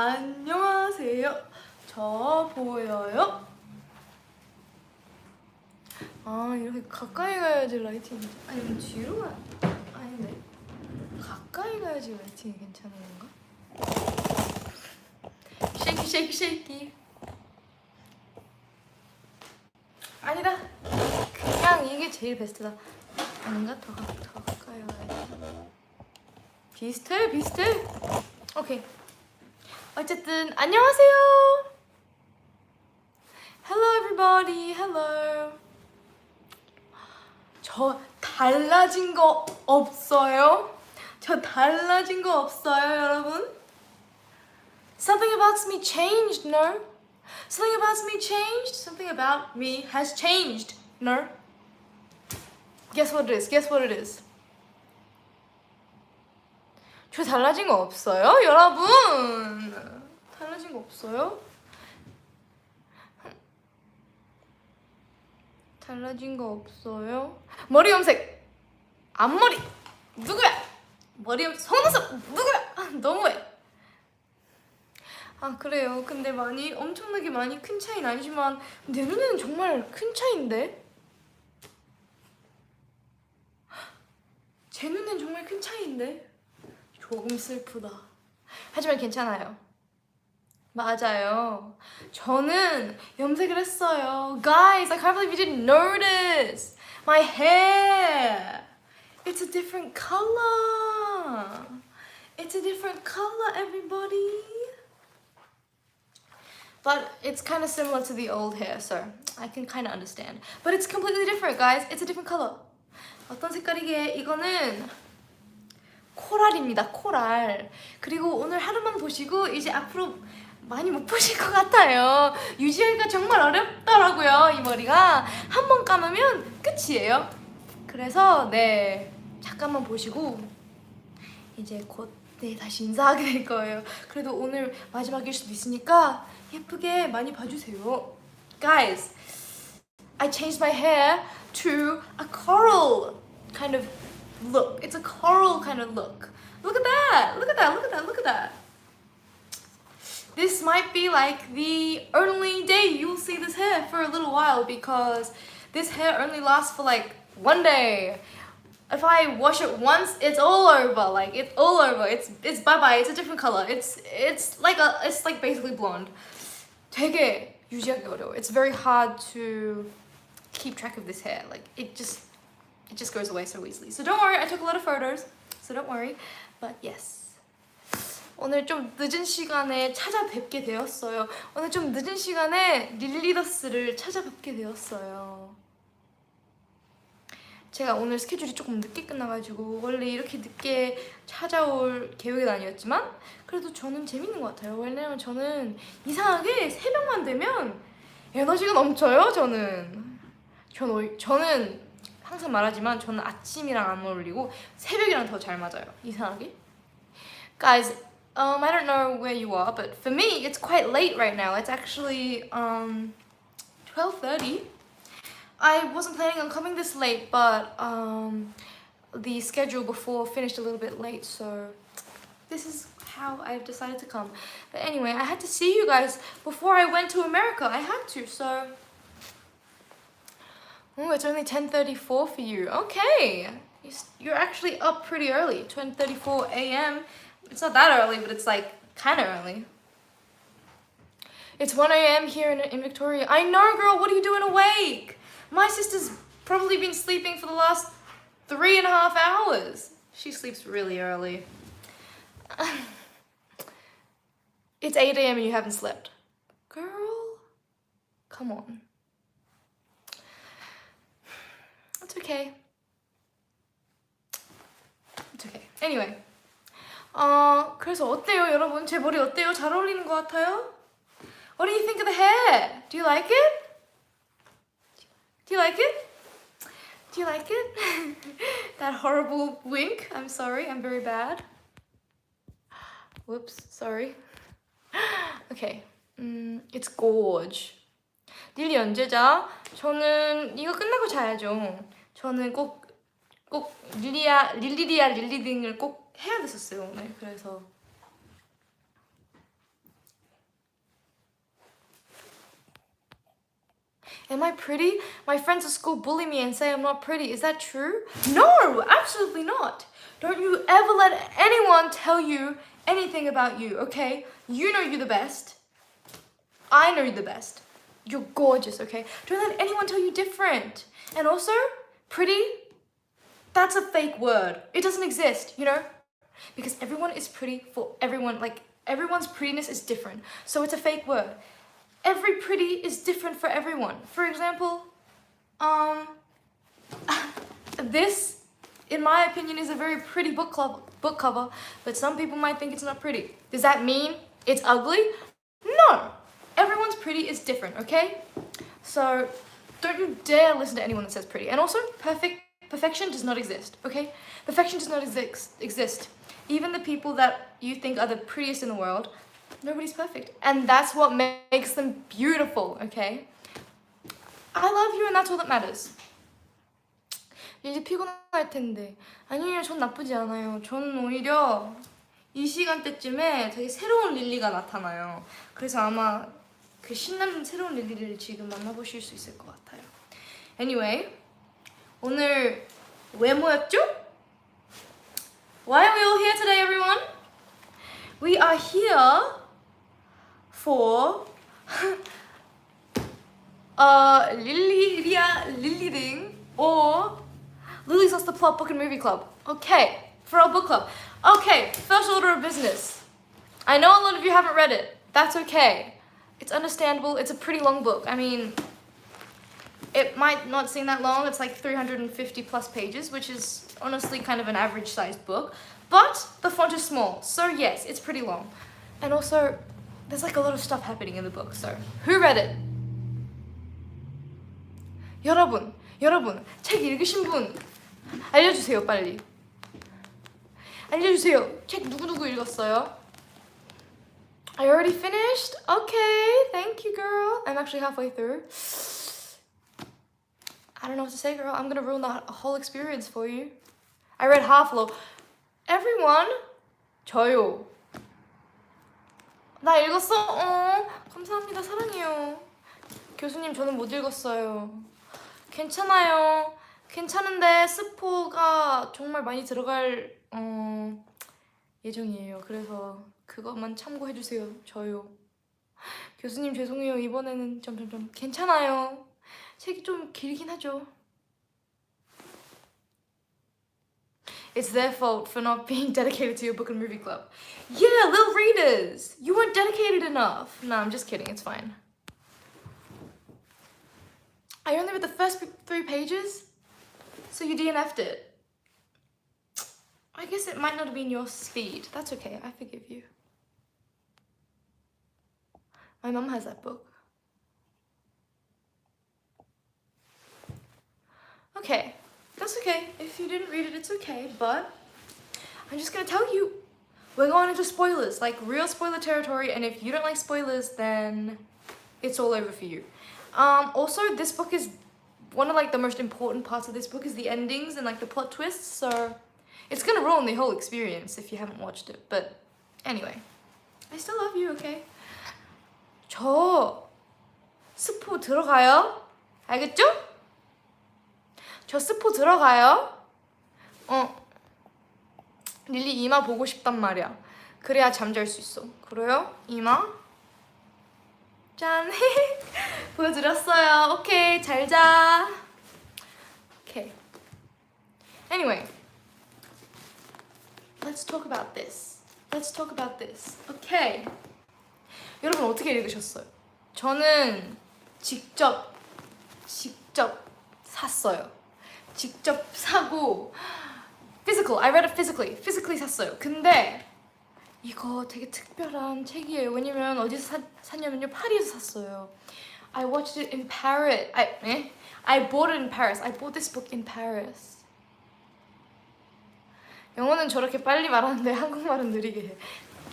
안녕하세요. 저 보여요? 아, 이렇게 가까이 가야지 라이팅이. 아니, 뒤로 가. 아닌데. 가까이 가야지 라이팅이 괜찮은 건가? 쉐이키 쉐이키 쉐이키. 아니다. 그냥 이게 제일 베스트다. 아닌가? 더 가까이 가야지. 비슷해 비슷해. 오케이. 어쨌든 안녕하세요. Hello everybody. Hello. 저 달라진 거 없어요? 저 달라진 거 없어요, 여러분? Something about me changed, no? Something about me changed? Something about me has changed, no? Guess what it is? Guess what it is? 저 달라진 거 없어요, 여러분? 달라진 거 없어요? 달라진 거 없어요? 머리 염색! 앞머리! 누구야? 머리 염색 속눈썹! 누구야? 아, 너무해! 아, 그래요. 근데 엄청나게 많이 큰 차이는 아니지만 내 눈에는 정말 큰 차이인데? 제 눈엔 정말 큰 차이인데? 조금 슬프다. 하지만 괜찮아요. 맞아요. 저는 염색을 했어요. Guys, I can't believe you didn't notice. My hair. It's a different color. It's a different color, everybody. But it's kind of similar to the old hair, so I can kind of understand. But it's completely different, guys. It's a different color. 어떤 색깔이게? 이거는 코랄입니다. 코랄. 그리고 오늘 하루만 보시고 이제 앞으로 많이 못 보실 것 같아요. 유지하기가 정말 어렵더라고요. 이 머리가 한 번 감으면 끝이에요. 그래서 네, 잠깐만 보시고 이제 곧 다시 인사하게 될 거예요. 그래도 오늘 마지막일 수도 있으니까 예쁘게 많이 봐주세요. Guys, I changed my hair to a coral kind of look. It's a coral kind of look. Look at that! Look at that! Look at that! Look at that! This might be like the only day you'll see this hair for a little while because this hair only lasts for like one day. If I wash it once, it's all over. Like it's all over. It's bye-bye. It's a different color. It's like basically blonde. 되게 유지하기 어려워. It's very hard to keep track of this hair. Like it just goes away so easily. So don't worry. I took a lot of photos. So don't worry. But yes. 오늘 좀 늦은 시간에 찾아뵙게 되었어요. 오늘 좀 늦은 시간에 릴리더스를 찾아뵙게 되었어요. 제가 오늘 스케줄이 조금 늦게 끝나가지고 원래 이렇게 늦게 찾아올 계획은 아니었지만 그래도 저는 재밌는 것 같아요. 왜냐면 저는 이상하게 새벽만 되면 에너지가 넘쳐요. 저는 항상 말하지만 저는 아침이랑 안 어울리고 새벽이랑 더 잘 맞아요. 이상하게. Guys, I don't know where you are, but for me, it's quite late right now. It's actually 12:30. I wasn't planning on coming this late, but the schedule before finished a little bit late, so this is how I've decided to come. But anyway, I had to see you guys before I went to America. I had to, so... Oh, it's only 10:34 for you. Okay, you're actually up pretty early. 10:34 a.m. It's not that early, but it's like kind of early. It's 1 a.m. here in Victoria. I know, girl. What are you doing awake? My sister's probably been sleeping for the last 3.5 hours. She sleeps really early. It's 8 a.m. and you haven't slept. Girl, come on. It's okay. It's okay. Anyway. 그래서 어때요, 여러분? 제 머리 어때요? 잘 어울리는 것 같아요? What do you think of the hair? Do you like it? Do you like it? Do you like it? That horrible wink. I'm sorry. I'm very bad. Whoops. Sorry. Okay. It's gorge. 릴리 언제 자? 저는 이거 끝나고 자야죠. 저는 꼭 릴리리야 릴리딩을 꼭 해야 됐었어요 오늘. 그래서 Am I pretty? My friends at school bully me and say I'm not pretty. Is that true? No, absolutely not. Don't you ever let anyone tell you anything about you, okay? You know you're the best. I know you're the best. You're gorgeous, okay? Don't let anyone tell you different. And also, pretty, that's a fake word. It doesn't exist, you know? Because everyone is pretty for everyone. Like, everyone's prettiness is different. So it's a fake word. Every pretty is different for everyone. For example, this, in my opinion, is a very pretty book cover, but some people might think it's not pretty. Does that mean it's ugly? No. Everyone's pretty is different, okay? So don't you dare listen to anyone that says pretty. And also, perfection does not exist, okay? Perfection does not exist. Even the people that you think are the prettiest in the world, nobody's perfect. And that's what makes them beautiful, okay? I love you and that's all that matters. 이제 피곤할 텐데. 아니에요, 전 나쁘지 않아요. 저는 오히려 이 시간대쯤에 되게 새로운 릴리가 나타나요. 그래서 아마 그 신나는 새로운 릴리를 지금 만나보실 수 있을 것 같아요. Anyway, 오늘 왜 모였죠? Why are we all here today, everyone? We are here for 릴리리야 릴리링 or Lily's Lost the Plot Book and Movie Club. Okay, for our book club. Okay, first order of business. I know a lot of you haven't read it. That's okay. It's understandable. It's a pretty long book. I mean, it might not seem that long. It's like 350 plus pages, which is honestly kind of an average sized book. But the font is small, so yes, it's pretty long. And also, there's like a lot of stuff happening in the book, so who read it? 여러분, 책 읽으신 분 알려주세요, 빨리. 알려주세요. 책 누구 읽었어요? I already finished? Okay, thank you, girl. I'm actually halfway through. I don't know what to say, girl. I'm gonna ruin the whole experience for you. I read half, lol. Everyone, 저요. 나 읽었어? 감사합니다. 사랑해요. 교수님, 저는 못 읽었어요. 괜찮아요. 괜찮은데 스포가 정말 많이 들어갈 예정이에요. 그래서 그것만 참고해주세요. 저요. 교수님 죄송해요. 이번에는 점점점 괜찮아요. 책이 좀 길긴 하죠. It's their fault for not being dedicated to your book and movie club. Yeah, little readers. You weren't dedicated enough. No, I'm just kidding. It's fine. I only read the first 3 pages, so you DNF'd it. I guess it might not have been your speed. That's okay. I forgive you. My mum has that book. Okay, that's okay. If you didn't read it, it's okay. But I'm just gonna tell you, we're going into spoilers, like real spoiler territory. And if you don't like spoilers, then it's all over for you. Also, this book is one of like the most important parts of this book is the endings and like the plot twists. So it's gonna ruin the whole experience if you haven't watched it. But anyway, I still love you, okay? 저 스포 들어가요? 알겠죠? 저 스포 들어가요? 릴리 이마 보고 싶단 말이야. 그래야 잠잘 수 있어. 그래요? 이마? 짠! 보여드렸어요. 오케이, 잘 자. 오케이. Anyway, let's talk about this. Okay. 여러분 어떻게 읽으셨어요? 저는 직접 샀어요. 직접 사고 physical, I read it physically 샀어요. 근데 이거 되게 특별한 책이에요. 왜냐면 어디서 샀냐면요, 파리에서 샀어요. I watched it in Paris. I bought it in Paris. I bought this book in Paris. 영어는 저렇게 빨리 말하는데 한국말은 느리게 해.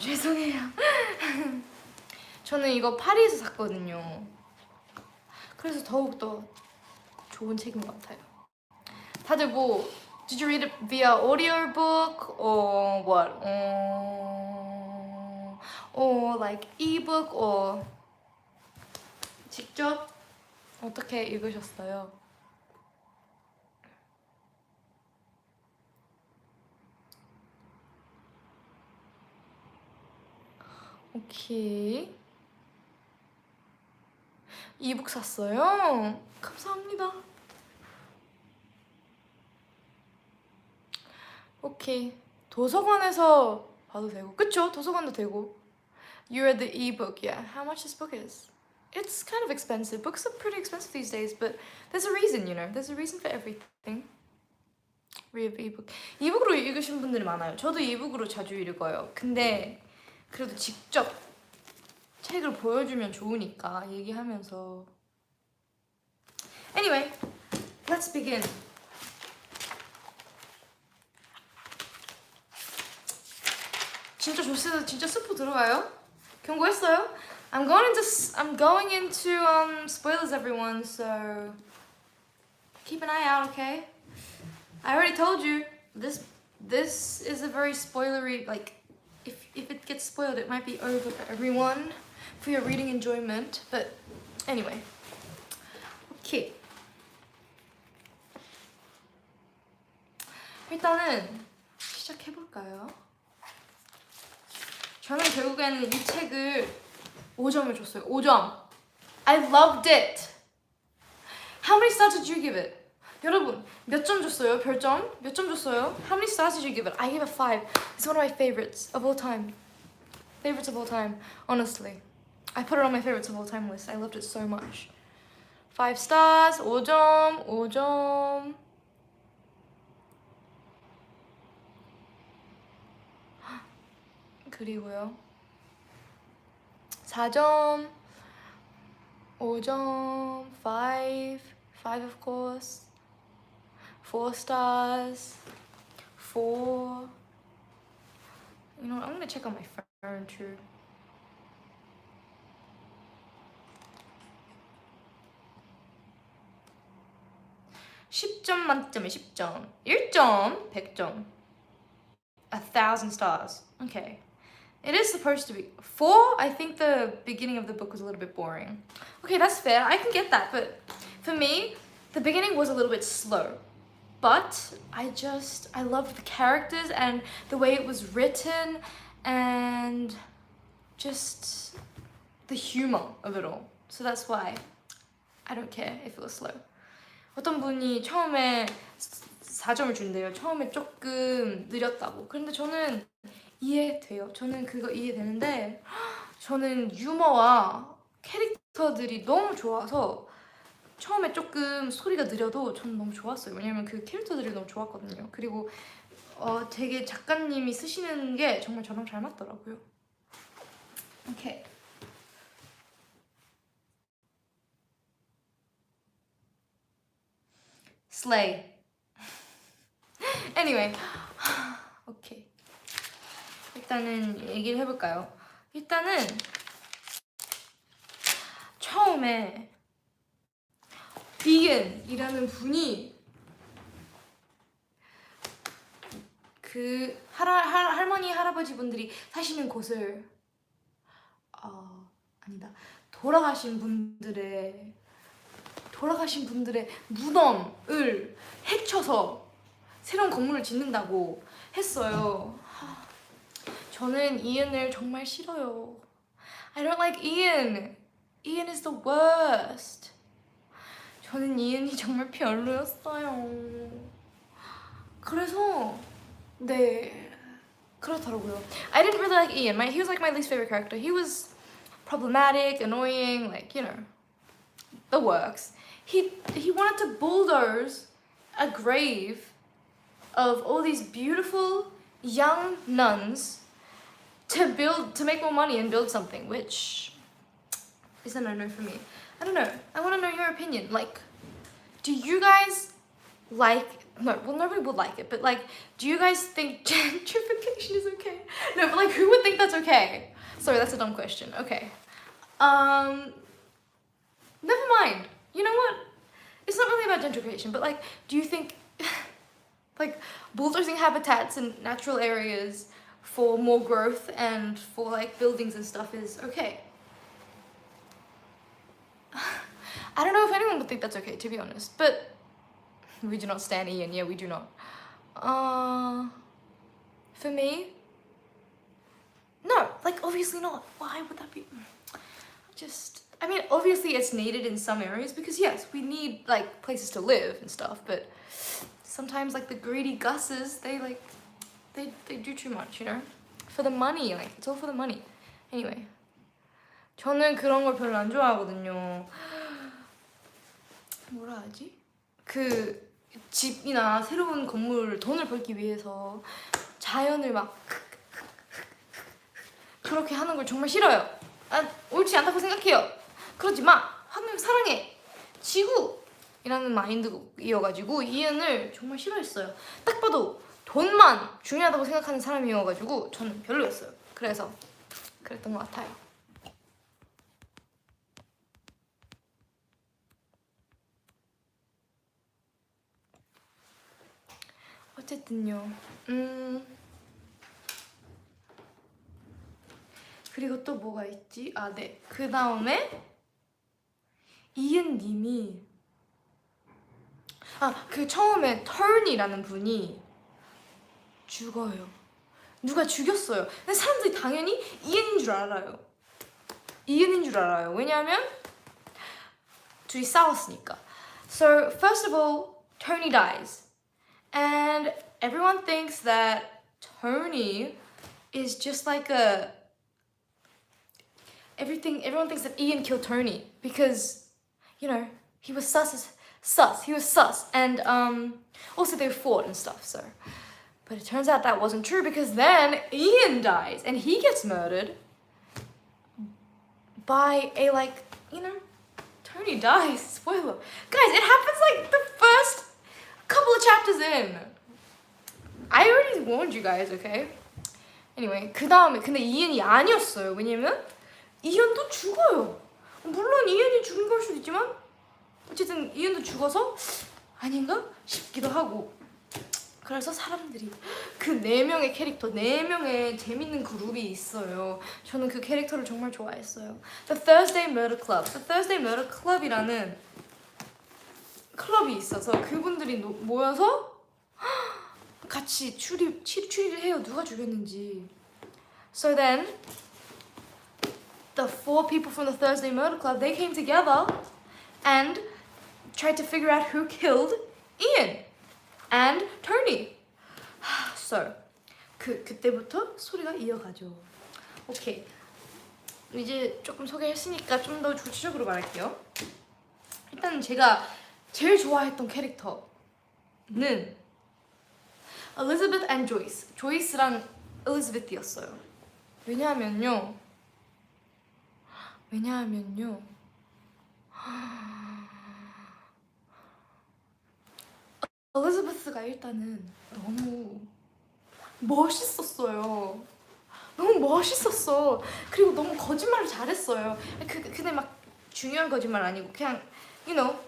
죄송해요. 저는 이거 파리에서 샀거든요. 그래서 더욱더 좋은 책인 것 같아요. 다들 뭐 Did you read it via audiobook or what? Or like ebook or 직접 어떻게 읽으셨어요? 오케이. 이북 샀어요? 감사합니다. 오케이. 도서관에서 봐도 되고. 그쵸? 도서관도 되고. You read the ebook, yeah. How much this book is? It's kind of expensive. Books are pretty expensive these days, but there's a reason, you know. There's a reason for everything. Read ebook. 이북으로 읽으신 분들이 많아요. 저도 이북으로 자주 읽어요. 근데 그래도 직접 책을 보여주면 좋으니까 얘기하면서. Anyway, let's begin. 진짜 조스 진짜 스포 들어가요? 경고했어요? I'm going into spoilers, everyone. So keep an eye out, okay? I already told you this is a very spoilery. Like, if it gets spoiled, it might be over for everyone, for your reading enjoyment. But anyway, okay. 일단은 시작해볼까요? 저는 결국에는 이 책을 5점을 줬어요. 5점. I loved it. How many stars did you give it? 여러분, 몇 점 줬어요? 별점? 몇 점 줬어요? How many stars did you give it? I gave it 5. It's one of my favorites of all time. Favorites of all time, honestly. I put it on my favorites of all time list. I loved it so much. 5 stars, 5점, 5점. 그리고요 4점, 5점, 5 of course, 4 stars, 4. You know what, I'm gonna check on my phone too. (10점) 만점에 10점, 1점, 100점, 1,000 stars. Okay. It is supposed to be 4. I think the beginning of the book was a little bit boring. Okay, that's fair. I can get that, but for me, the beginning was a little bit slow. But I loved the characters and the way it was written and just the humor of it all. So that's why I don't care if it was slow. 어떤 분이 처음에 4점을 준대요. 처음에 조금 느렸다고. 그런데 저는 이해돼요. 저는 그거 이해되는데 저는 유머와 캐릭터들이 너무 좋아서 처음에 조금 소리가 느려도 저는 너무 좋았어요. 왜냐면 그 캐릭터들이 너무 좋았거든요. 그리고 되게 작가님이 쓰시는 게 정말 저랑 잘 맞더라고요. 오케이. Slay. Anyway. 오케이. 일단은 얘기를 해볼까요? 일단은 처음에 비겐이라는 분이 그 할머니 할아버지 분들이 사시는 곳을 아니다, 돌아가신 분들의 무덤을 해쳐서 새로운 건물을 짓는다고 했어요. 저는 이은을 정말 싫어요. I don't like Ian. Ian is the worst. 저는 이은이 정말 별로였어요. 그래서 네, 그렇더라고요. I didn't really like Ian. He was like my least favorite character. He was problematic, annoying, like, you know, the works. He wanted to bulldoze a grave of all these beautiful young nuns to make more money and build something, which is a no-no for me. I don't know. I want to know your opinion. Like, do you guys like... No, well, nobody would like it, but like, do you guys think gentrification is okay? No, but like, who would think that's okay? Sorry, that's a dumb question. Okay. Never mind. You know what? It's not really about gentrification, but like, do you think like bulldozing habitats and natural areas for more growth and for like buildings and stuff is okay? I don't know if anyone would think that's okay, to be honest, but we do not stand Ian. Yeah, we do not. For me, no, like obviously not. Why would that be? I mean, obviously it's needed in some areas because yes, we need like places to live and stuff, but sometimes like the greedy Gusses, they do too much, you know? For the money, like it's all for the money. Anyway, 저는 그런 걸 별로 안 좋아하거든요. 뭐라 하지? 그 집이나 새로운 건물 돈을 벌기 위해서 자연을 막 그렇게 하는 걸 정말 싫어요. 옳지 않다고 생각해요. 그러지 마. 환경 사랑해. 지구이라는 마인드이어가지고 이은을 정말 싫어했어요. 딱 봐도 돈만 중요하다고 생각하는 사람이어가지고 저는 별로였어요. 그래서 그랬던 것 같아요. 어쨌든요. 그리고 또 뭐가 있지? 네. 그 다음에 이은님이 그 처음에 턴이라는 분이 죽어요. 누가 죽였어요. 근데 사람들이 당연히 이은인 줄 알아요. 이은인 줄 알아요. 왜냐하면 둘이 싸웠으니까. So first of all, Tony dies. And everyone thinks that Tony is just like everyone thinks that Ian killed Tony because, you know, he was sus. He was sus. And also they fought and stuff, so. But it turns out that wasn't true because then Ian dies and he gets murdered by a, like, you know, Tony dies. Spoiler. Guys, it happens like the first couple of chapters in. I already warned you guys, okay? Anyway, 그 다음에 근데 이은이 아니었어요. 왜냐면 이은도 죽어요. 물론 이은이 죽은 걸 수도 있지만 어쨌든 이은도 죽어서 아닌가 싶기도 하고. 그래서 사람들이 그 4명의 캐릭터, 4명의 재밌는 그룹이 있어요. 저는 그 캐릭터를 정말 좋아했어요. The Thursday Murder Club. The Thursday Murder Club이라는 클럽이 있어서 그분들이 모여서 같이 추리를 해요. 누가 죽였는지. So then, the 4 people from the Thursday Murder Club, they came together and tried to figure out who killed Ian and Tony. So, 그때부터 소리가 이어가죠. 오케이. 이제 조금 소개했으니까 좀 더 구체적으로 말할게요. 일단 제가 제일 좋아했던 캐릭터는 Elizabeth and Joyce. 조이스랑 엘리자베스였어요. 왜냐하면요. 엘리자베스가 일단은 너무 멋있었어요. 너무 멋있었어. 그리고 너무 거짓말을 잘했어요. 근데 막 중요한 거짓말 아니고 그냥 you know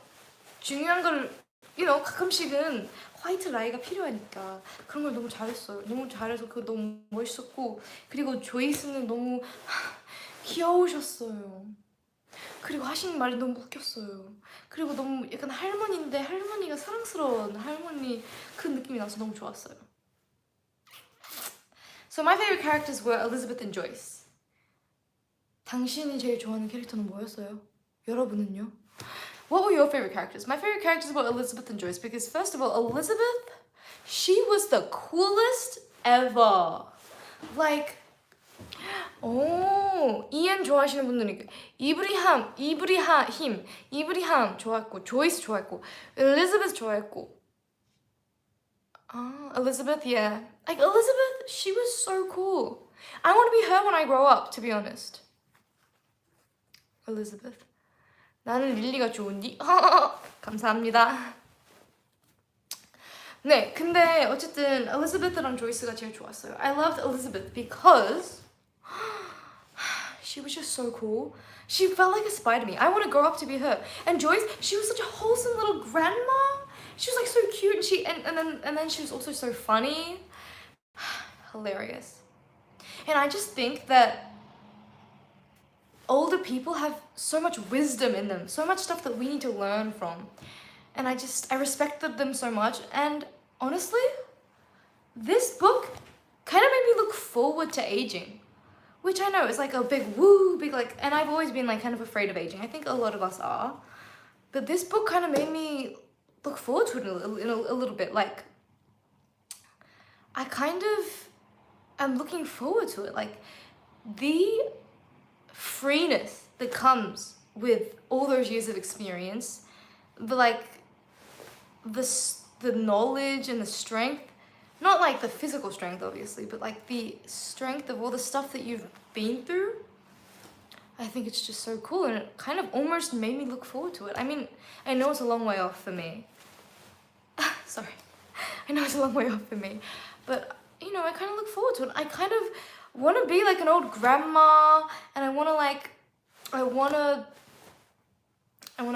중요한 걸 you know 가끔씩은 화이트 라이가 필요하니까 그런 걸 너무 잘했어요. 너무 잘해서 그거 너무 멋있었고 그리고 조이스는 너무 귀여우셨어요. 그리고 하시는 말이 너무 웃겼어요. 그리고 너무 약간 할머니인데 할머니가 사랑스러운 할머니 그 느낌이 나서 너무 좋았어요. So my favorite characters were Elizabeth and Joyce. 당신이 제일 좋아하는 캐릭터는 뭐였어요? 여러분은요? What were your favorite characters? My favorite characters were Elizabeth and Joyce because first of all, Elizabeth, she was the coolest ever. Like, 이안 좋아하시는 분들은 이브리함 좋아했고, 조이스 좋아했고, 엘리자베스 좋아했고. Elizabeth, yeah. Like Elizabeth, she was so cool. I want to be her when I grow up, to be honest. Elizabeth. 나는 릴리가 좋은디? 감사합니다. 네, 근데 어쨌든 엘리자베스랑 조이스가 제일 좋았어요. I loved Elizabeth because she was just so cool. She felt like a spider to me. I want to grow up to be her. And Joyce, she was such a wholesome little grandma. She was like so cute, and then she was also so funny. Hilarious. And I just think that older people have so much wisdom in them, so much stuff that we need to learn from. And I respected them so much. And honestly, this book kind of made me look forward to aging, which I know is like a big woo, big like, and I've always been like kind of afraid of aging. I think a lot of us are. But this book kind of made me look forward to it a little bit. Like, I kind of am looking forward to it. Like, the freeness that comes with all those years of experience, the knowledge and the strength, not like the physical strength obviously, but like the strength of all the stuff that you've been through. I think it's just so cool, and it kind of almost made me look forward to it. I mean, I know it's a long way off for me. Sorry. I know it's a long way off for me, but you know, I kind of look forward to it. I kind of want to be like an old grandma, and I want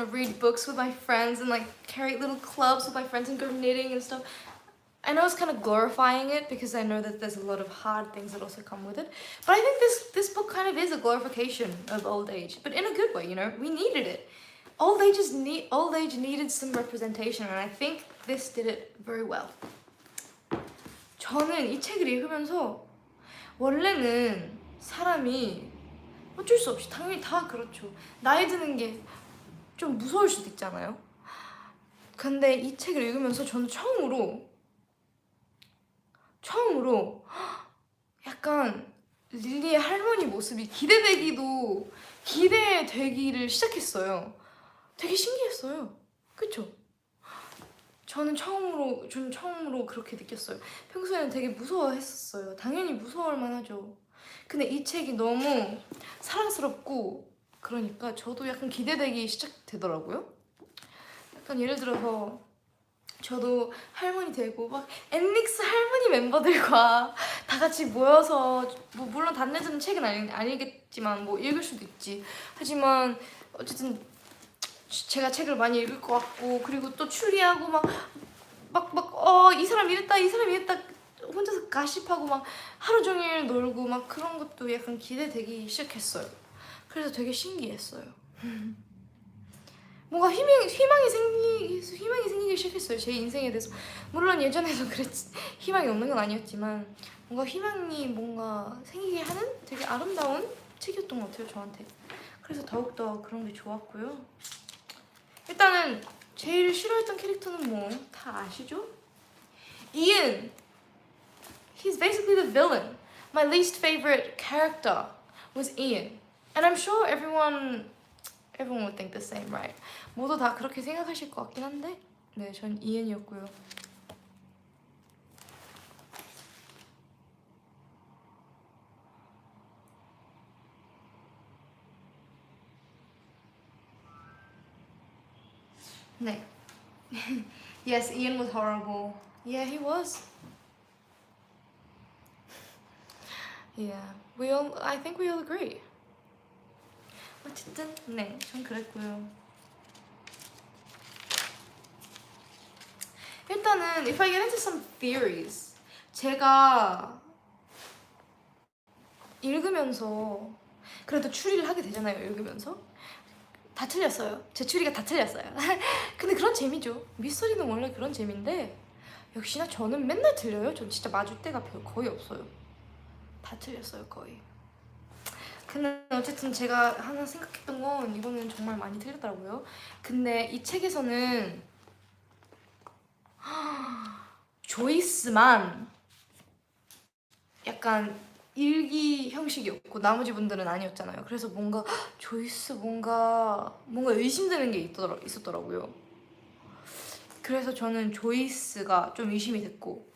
to read books with my friends and like carry little clubs with my friends and go knitting and stuff. I know it's kind of glorifying it because I know that there's a lot of hard things that also come with it. But I think this book kind of is a glorification of old age, but in a good way, you know? We needed it. Old age needed some representation, and I think this did it very well. 저는 이 책을 읽으면서 원래는 사람이 어쩔 수 없이 당연히 다 그렇죠. 나이 드는 게 좀 무서울 수도 있잖아요. 근데 이 책을 읽으면서 저는 처음으로 약간 릴리의 할머니 모습이 기대되기를 시작했어요. 되게 신기했어요. 그쵸? 저는 처음으로 그렇게 느꼈어요. 평소에는 되게 무서워했었어요. 당연히 무서울 만하죠. 근데 이 책이 너무 사랑스럽고 그러니까 저도 약간 기대되기 시작되더라고요. 약간 예를 들어서 저도 할머니 되고 막 엠믹스 할머니 멤버들과 다 같이 모여서 뭐 물론 단내주는 책은 아니겠지만 뭐 읽을 수도 있지. 하지만 어쨌든 제가 책을 많이 읽을 것 같고, 그리고 또 추리하고 이 사람 이랬다 혼자서 가십하고 막 하루 종일 놀고 막 그런 것도 약간 기대되기 시작했어요. 그래서 되게 신기했어요. 뭔가 희망이 생기기 시작했어요. 제 인생에 대해서. 물론 예전에도 희망이 없는 건 아니었지만 뭔가 희망이 뭔가 생기게 하는 되게 아름다운 책이었던 것 같아요, 저한테. 그래서 더욱더 그런 게 좋았고요. 일단은 제일 싫어했던 캐릭터는 뭐 다 아시죠? Ian. He's basically the villain. My least favorite character was Ian. And I'm sure everyone would think the same, right? 모두 다 그렇게 생각하실 것 같긴 한데, 네, 전 이엔이었고요. 네. Yes, Ian was horrible. Yeah, he was. Yeah, I think we all agree. 어쨌든 네, 전 그랬고요. 일단은 if I get into some theories, 제가 읽으면서 그래도 추리를 하게 되잖아요. 읽으면서 다 틀렸어요. 제 추리가 다 틀렸어요. 근데 그런 재미죠. 미스터리는 원래 그런 재미인데 역시나 저는 맨날 틀려요. 전 진짜 맞을 때가 거의 없어요. 다 틀렸어요, 거의. 근데 어쨌든 제가 하나 생각했던 건 이거는 정말 많이 틀렸더라고요. 근데 이 책에서는 조이스만 약간 일기 형식이었고 나머지 분들은 아니었잖아요. 그래서 뭔가 조이스 뭔가 의심되는 게 있었더라고요. 그래서 저는 조이스가 좀 의심이 됐고,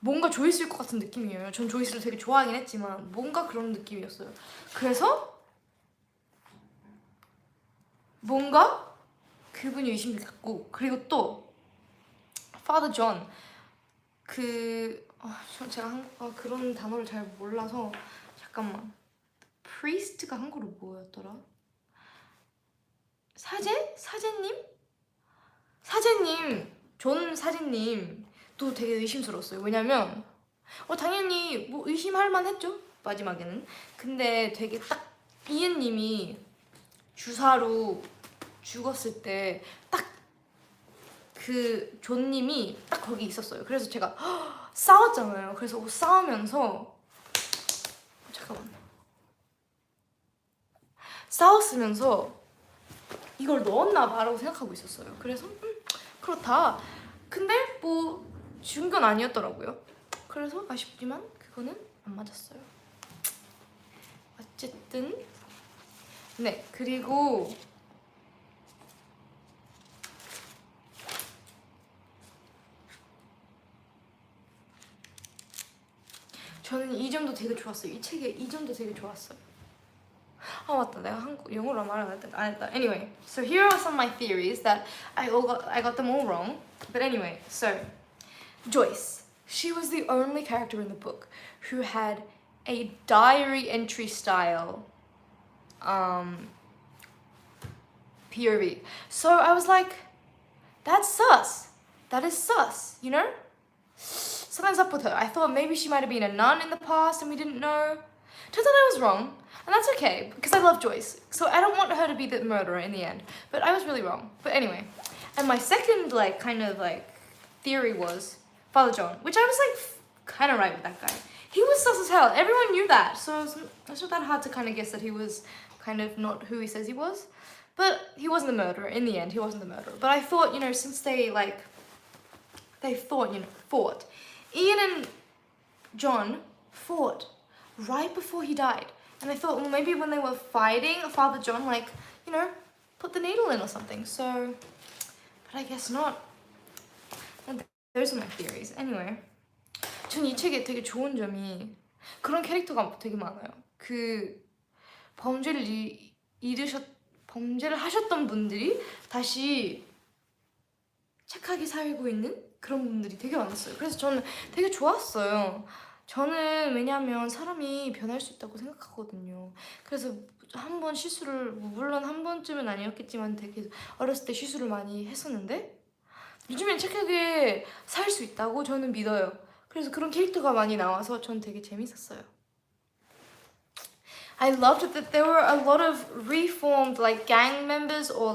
뭔가 조이스일 것 같은 느낌이에요. 전 조이스를 되게 좋아하긴 했지만 뭔가 그런 느낌이었어요. 그래서 뭔가 그분이 의심이 됐고, 그리고 또 Father John 제가 그런 단어를 잘 몰라서 잠깐만. priest가 한국어로 뭐였더라? 존 사제님도 되게 의심스러웠어요. 왜냐면 당연히 뭐 의심할 만했죠, 마지막에는. 근데 되게 딱 이은님이 주사로 죽었을 때 딱 그 존님이 딱 거기 있었어요. 그래서 제가 싸웠잖아요. 그래서 싸우면서 잠깐만 싸웠으면서 이걸 넣었나 봐라고 생각하고 있었어요. 그래서 그렇다. 근데 뭐 죽은 건 아니었더라고요. 그래서 아쉽지만 그거는 안 맞았어요. 어쨌든 네, 그리고 저는 이 점도 되게 좋았어요. 이 책의 이 점도 되게 좋았어요. 아 맞다, 내가 영어로 말 안 했다. Anyway, so here are some of my theories that I got them all wrong. But anyway, so Joyce, she was the only character in the book who had a diary entry style POV. So I was like, that's sus. That is sus, you know? Something's up with her. I thought maybe she might have been a nun in the past and we didn't know. Turns out I was wrong, and that's okay because I love Joyce. So I don't want her to be the murderer in the end. But I was really wrong. But anyway, and my second theory was Father John, which I was kind of right with that guy. He was sus as hell. Everyone knew that, so it's not that hard to kind of guess that he was kind of not who he says he was. But he wasn't the murderer. In the end, he wasn't the murderer. But I thought, since they fought. Ian and John fought right before he died. And I thought, well, maybe when they were fighting, Father John, put the needle in or something. So, but I guess not. And those are my theories. Anyway, 전 이 책에 되게 좋은 점이 그런 캐릭터가 되게 많아요. 범죄를 하셨던 분들이 다시 착하게 살고 있는 그런 분들이 되게 많았어요. 그래서 저는 되게 좋았어요. 저는 왜냐면 사람이 변할 수 있다고 생각하거든요. 그래서 한 번 실수를, 물론 한 번쯤은 아니었겠지만 되게 어렸을 때 실수를 많이 했었는데 요즘엔 착하게 살 수 있다고 저는 믿어요. 그래서 그런 캐릭터가 많이 나와서 전 되게 재밌었어요. I loved that there were a lot of reformed gang members or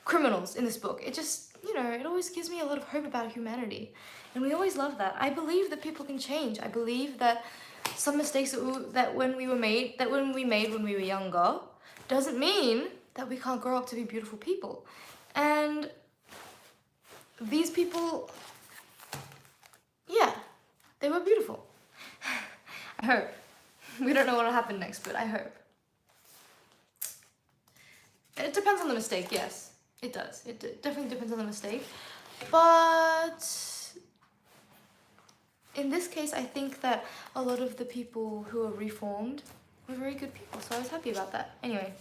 criminals in this book. It just, it always gives me a lot of hope about humanity. And we always love that. I believe that people can change. I believe that some mistakes that when we made when we were younger doesn't mean that we can't grow up to be beautiful people. And these people, yeah, they were beautiful. I hope. We don't know what will happen next, but I hope. It depends on the mistake, yes. It does. It definitely depends on the mistake. But in this case, I think that a lot of the people who are reformed were very good people, so I was happy about that. Anyway.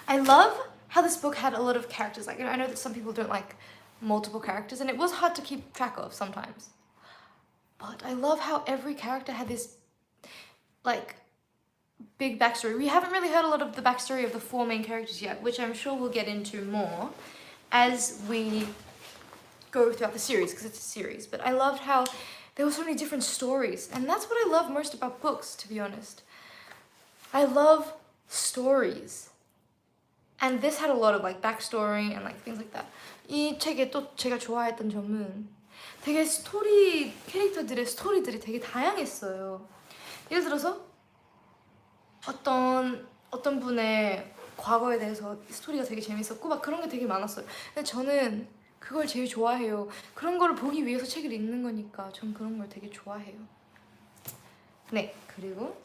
I love how this book had a lot of characters. I know that some people don't like multiple characters, and it was hard to keep track of sometimes. But I love how every character had this, big backstory. We haven't really heard a lot of the backstory of the 4 main characters yet, which I'm sure we'll get into more as we go throughout the series, because it's a series. But I loved how there were so many different stories, and that's what I love most about books, to be honest. I love stories. And this had a lot of backstory and things like that. 이 책에 또 제가 좋아했던 점은 되게 캐릭터들의 스토리들이 되게 다양했어요. 예를 들어서 어떤 분의 과거에 대해서 스토리가 되게 재밌었고 그런 게 되게 많았어요. 근데 저는 그걸 제일 좋아해요. 그런 걸 보기 위해서 책을 읽는 거니까 전 그런 걸 되게 좋아해요. 네, 그리고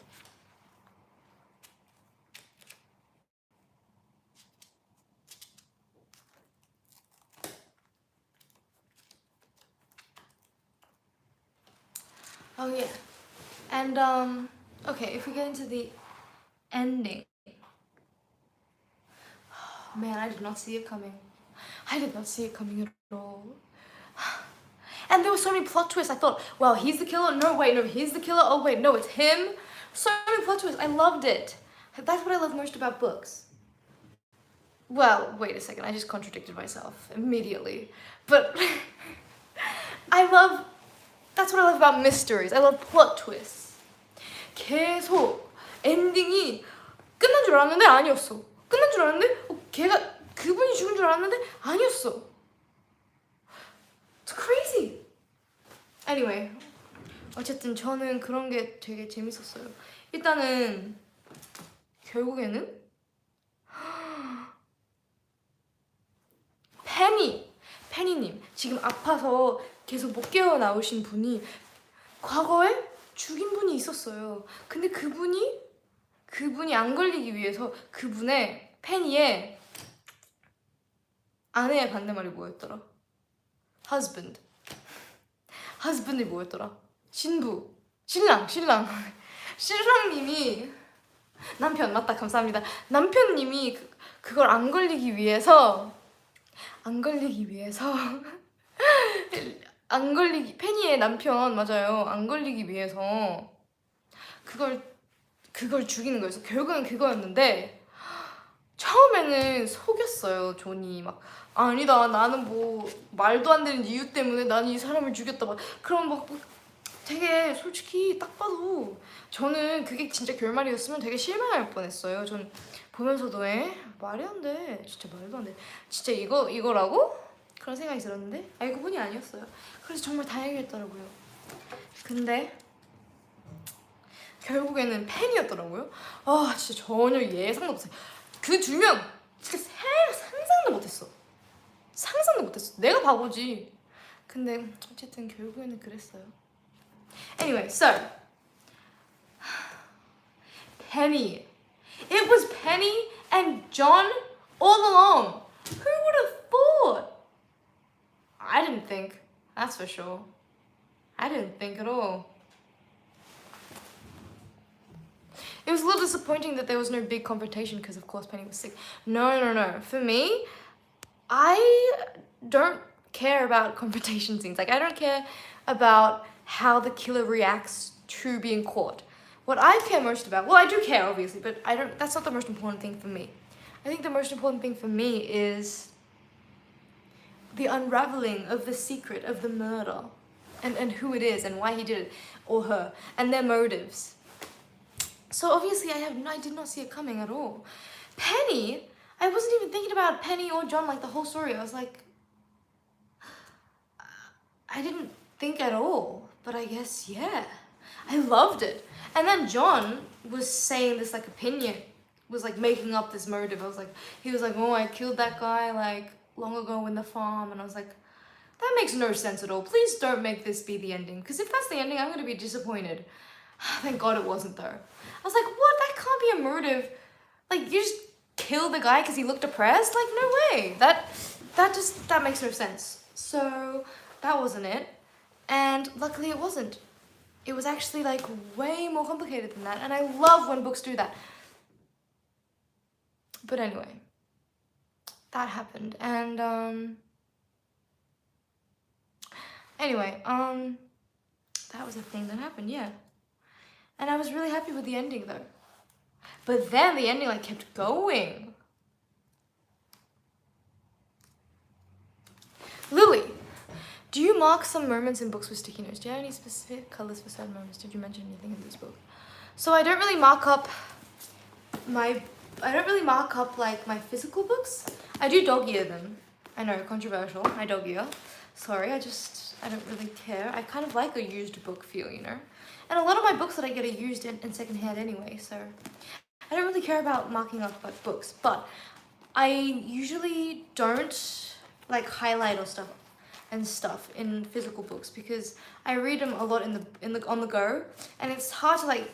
oh yeah, and okay, if we get into the ending, man, I did not see it coming. I did not see it coming at all. And there were so many plot twists. I thought, well, he's the killer. No, wait, no, he's the killer. Oh wait, no, it's him. So many plot twists. I loved it. That's what I love most about books. Well, wait a second, I just contradicted myself immediately. But that's what I love about mysteries. I love plot twists. 계속 줄 알았는데 아니었어. 끝난 줄 알았는데 그분이 죽은 줄 알았는데 아니었어. It's crazy. Anyway, 어쨌든 저는 그런 게 되게 재밌었어요. 일단은 결국에는 페니님 지금 아파서 계속 못 깨어 나오신 분이 과거에 죽인 분이 있었어요. 근데 그분이 안 걸리기 위해서 그분의 페니의 아내의 반대말이 뭐였더라? husband이 뭐였더라? 신랑님이 남편 맞다 감사합니다. 남편님이 그걸 안 걸리기 위해서 페니의 남편 맞아요. 안 걸리기 위해서 그걸 죽이는 거였어. 결국엔 그거였는데 처음에는 속였어요. 존이 막 아니다 나는 뭐 말도 안 되는 이유 때문에 난 이 사람을 죽였다 막 그럼 막 되게 솔직히 딱 봐도 저는 그게 진짜 결말이었으면 되게 실망할 뻔했어요. 전 보면서도 말이 안 돼. 진짜 말도 안 돼. 진짜 이거라고? 그런 생각이 들었는데 알고 보니 아니었어요. 그래서 정말 다행이었더라고요. 근데 결국에는 팬이었더라고요. 아 진짜 전혀 예상도 못했어요. 그 두 명 진짜 상상도 못했어. 내가 바보지. 근데 어쨌든 결국에는 그랬어요. Anyway, so Penny. It was Penny and John all along. Who would have thought? I didn't think. That's for sure. I didn't think at all. It was a little disappointing that there was no big confrontation because of course Penny was sick. No. For me, I don't care about confrontation scenes. Like I don't care about how the killer reacts to being caught. What I care most about, well I do care obviously, but that's not the most important thing for me. I think the most important thing for me is the unraveling of the secret of the murder and who it is and why he did it, or her, and their motives. So obviously I did not see it coming at all. Penny, I wasn't even thinking about Penny or John like the whole story. I was like, I didn't think at all, but I guess yeah. I loved it. And then John was saying this like opinion, was like making up this motive. He was like, oh, I killed that guy like long ago in the farm, and I was like, that makes no sense at all. Please don't make this be the ending, because if that's the ending, I'm gonna be disappointed. Thank God it wasn't though. I was like, what? That can't be a motive. Like you just killed the guy because he looked depressed? Like no way. That makes no sense. So that wasn't it. And luckily it wasn't. It was actually like way more complicated than that, and I love when books do that. But anyway, that happened, and that was a thing that happened, yeah. And I was really happy with the ending though. But then the ending like kept going. Lily, do you mark some moments in books with sticky notes? Do you have any specific colors for certain moments? Did you mention anything in this book? So I don't really mark up like my physical books. I do dog ear them. I know, controversial. I dog ear. Sorry, I don't really care. I kind of like a used book feel, you know? And a lot of my books that I get are used in secondhand anyway, so I don't really care about marking up like books, but I usually don't like highlight or stuff in physical books because I read them a lot on the go, and it's hard to like,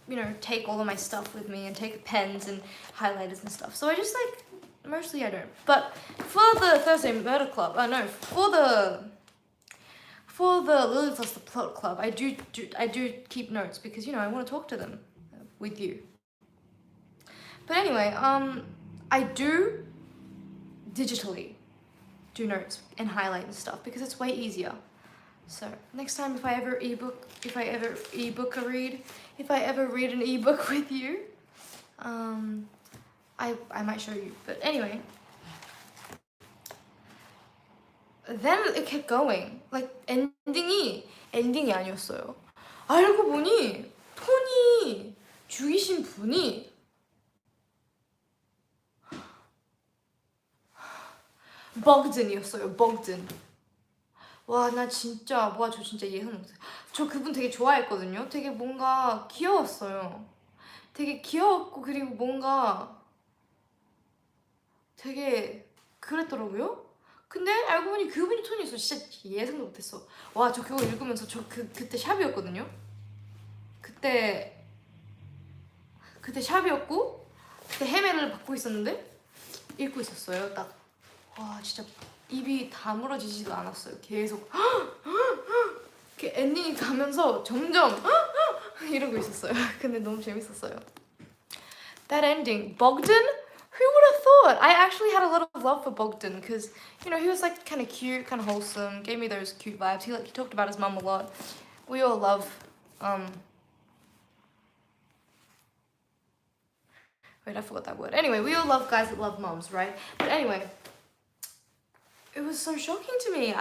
you know, take all of my stuff with me and take pens and highlighters and stuff. So I just like, mostly I don't. But for the Thursday Murder Club, for the Lily Plus the Plot Club, I do keep notes because, you know, I want to talk to them with you. But anyway, I do digitally do notes and highlight and stuff because it's way easier. So next time if I ever read an ebook with you, I might show you. But anyway, then it kept going. Like 엔딩이 아니었어요. 알고 보니 토니 죽이신 분이 버그든이었어요. 버그든. 와, 나 진짜 저 진짜 예상 못해. 저 그분 되게 좋아했거든요. 되게 뭔가 귀여웠어요. 되게 귀여웠고 그리고 뭔가 되게 그랬더라고요. 근데 알고 보니 그분이 톤이 있어. 진짜 예상도 못했어. 와, 저 그거 읽으면서 저 그때 샵이었거든요. 그때 샵이었고 그때 헤매를 받고 있었는데 읽고 있었어요. 딱. 와, 진짜 입이 다물어지지도 않았어요. 계속 이렇게 엔딩이 가면서 점점 이러고 있었어요. 근데 너무 재밌었어요. That ending, Bogdan? Who would have thought? I actually had a lot of love for Bogdan because, you know, he was like kind of cute, kind of wholesome, gave me those cute vibes. He talked about his mum a lot. We all love, wait, I forgot that word. Anyway, we all love guys that love mums, right? But anyway, it was so shocking to me.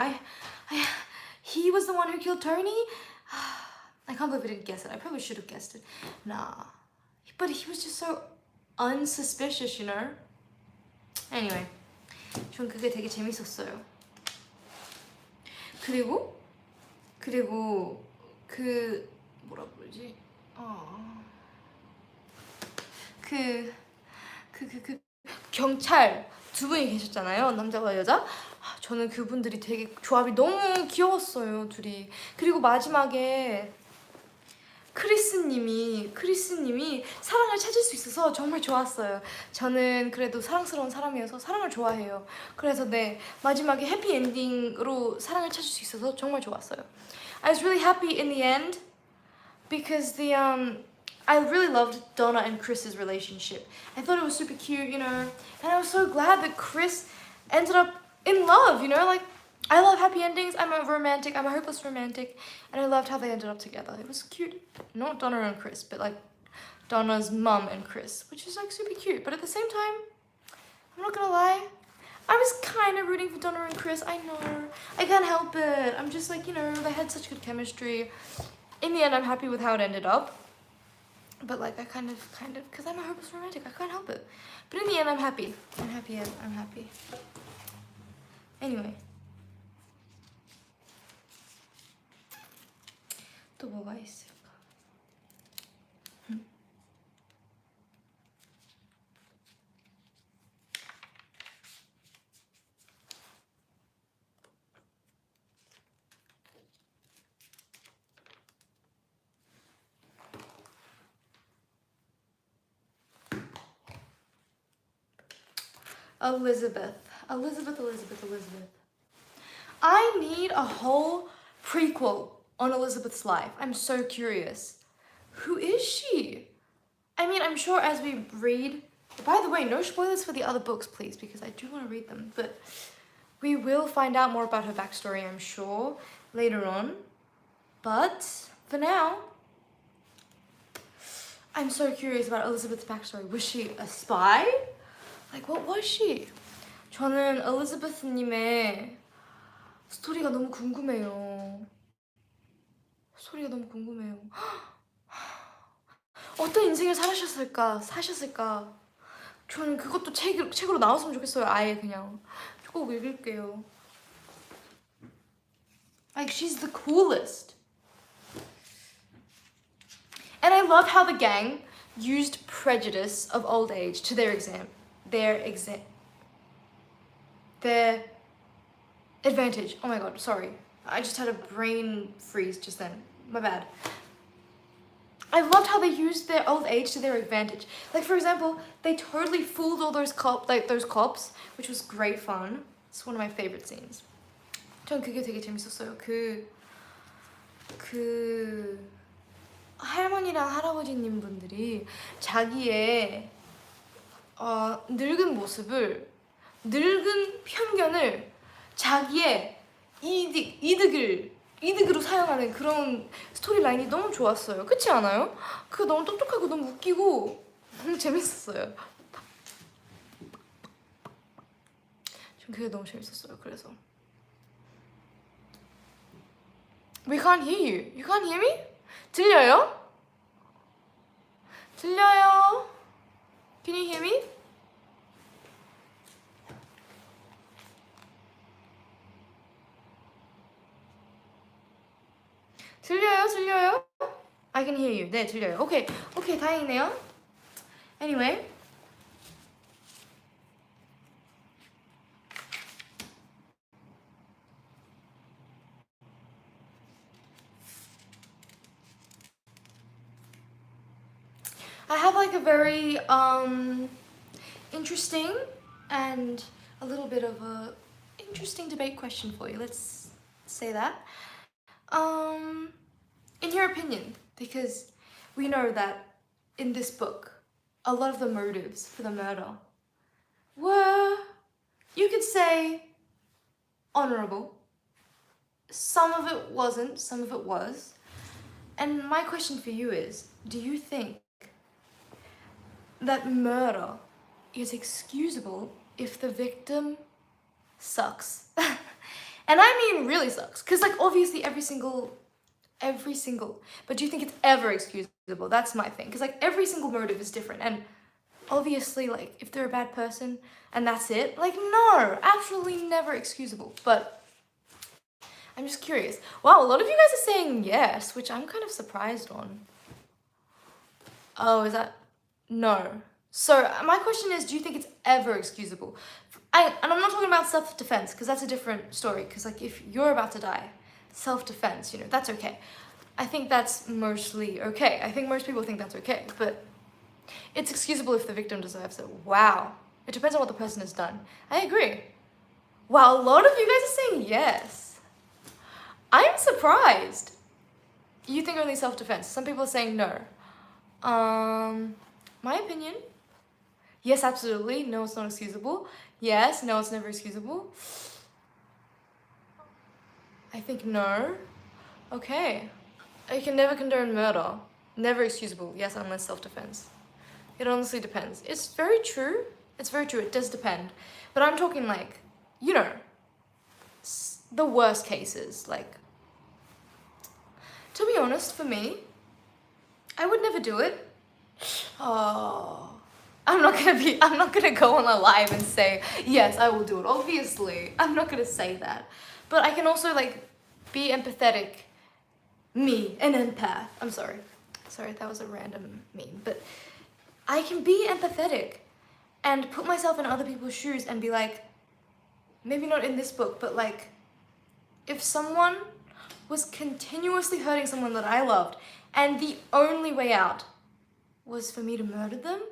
He was the one who killed Tony? I can't believe I didn't guess it. I probably should have guessed it. Nah. But he was just so unsuspicious, you know? Anyway, 전 그게 되게 재밌었어요. 그리고 그 뭐라 부르지? 경찰 두 분이 계셨잖아요. 남자와 여자. 저는 그분들이 되게 조합이 너무 귀여웠어요, 둘이. 그리고 마지막에 크리스님이 사랑을 찾을 수 있어서 정말 좋았어요. 저는 그래도 사랑스러운 사람이어서 사랑을 좋아해요. 그래서 네, 마지막에 해피엔딩으로 사랑을 찾을 수 있어서 정말 좋았어요. I was really happy in the end because I really loved Donna and Chris's relationship. I thought it was super cute, you know, and I was so glad that Chris ended up in love, you know, like I love happy endings. I'm a romantic. I'm a hopeless romantic, and I loved how they ended up together. It was cute. Not Donna and Chris, but like Donna's mum and Chris, which is like super cute. But at the same time, I'm not gonna lie, I was kind of rooting for Donna and Chris. I know. I can't help it. I'm just like, you know, they had such good chemistry. In the end, I'm happy with how it ended up. But like, I kind of, because I'm a hopeless romantic, I can't help it. But in the end, I'm happy. I'm happy. Anyway. 또 뭐가 있을까? Elizabeth. I need a whole prequel on Elizabeth's life. I'm so curious. Who is she? I mean, I'm sure as we read... By the way, no spoilers for the other books, please, because I do want to read them. But we will find out more about her backstory, I'm sure, later on. But for now, I'm so curious about Elizabeth's backstory. Was she a spy? Like, what was she? 저는 엘리자베스님의 스토리가 너무 궁금해요. 어떤 인생을 사셨을까? 저는 그것도 책으로 나왔으면 좋겠어요. 아예 그냥 꼭 읽을게요. Like, she's the coolest. And I love how the gang used prejudice of old age to their advantage. Oh my god, sorry. I just had a brain freeze just then. My bad. I loved how they used their old age to their advantage. Like, for example, they totally fooled all those cops, which was great fun. It's one of my favorite scenes. 전 그게 되게 재밌었어요. 할머니랑 할아버지님 분들이 자기의 늙은 편견을 자기의 이득으로 사용하는 그런 스토리라인이 너무 좋았어요. 그렇지 않아요? 그거 너무 똑똑하고 너무 웃기고 너무 재밌었어요. 전 그게 너무 재밌었어요. 그래서 We can't hear you. You can't hear me? 들려요? Can you hear me? can hear you. 네, 들려요. 오케이, 다행이네요. Anyway. I have like a very interesting and a little bit of a interesting debate question for you. Let's say that. In your opinion, because we know that in this book, a lot of the motives for the murder were, you could say, honorable. Some of it wasn't, some of it was. And my question for you is, do you think that murder is excusable if the victim sucks? And I mean really sucks, because like obviously every single, but do you think it's ever excusable? That's my thing, because like every single motive is different, and obviously like if they're a bad person and that's it, like no, absolutely never excusable. But I'm just curious. Wow, a lot of you guys are saying yes, which I'm kind of surprised on. Oh, is that? No. So my question is, do you think it's ever excusable? And I'm not talking about self-defense, because that's a different story, because like if you're about to die, self-defense, you know, that's okay. I think that's mostly okay. I think most people think that's okay, but it's excusable if the victim deserves it. Wow. It depends on what the person has done. I agree. Wow, a lot of you guys are saying yes. I'm surprised. You think only self-defense. Some people are saying no. My opinion, yes, absolutely. No, it's not excusable. Yes, no, it's never excusable. I think no. Okay. You can never condone murder. Never excusable. Yes, unless self-defense. It honestly depends. It's very true. It's very true. It does depend. But I'm talking like, you know, the worst cases. Like, to be honest, for me, I would never do it. Oh, I'm not gonna go on a live and say, yes, I will do it. Obviously, I'm not gonna say that. But I can also like be empathetic. Me, an empath. I'm sorry. Sorry, that was a random meme. But I can be empathetic and put myself in other people's shoes and be like, maybe not in this book, but like, if someone was continuously hurting someone that I loved and the only way out was for me to murder them,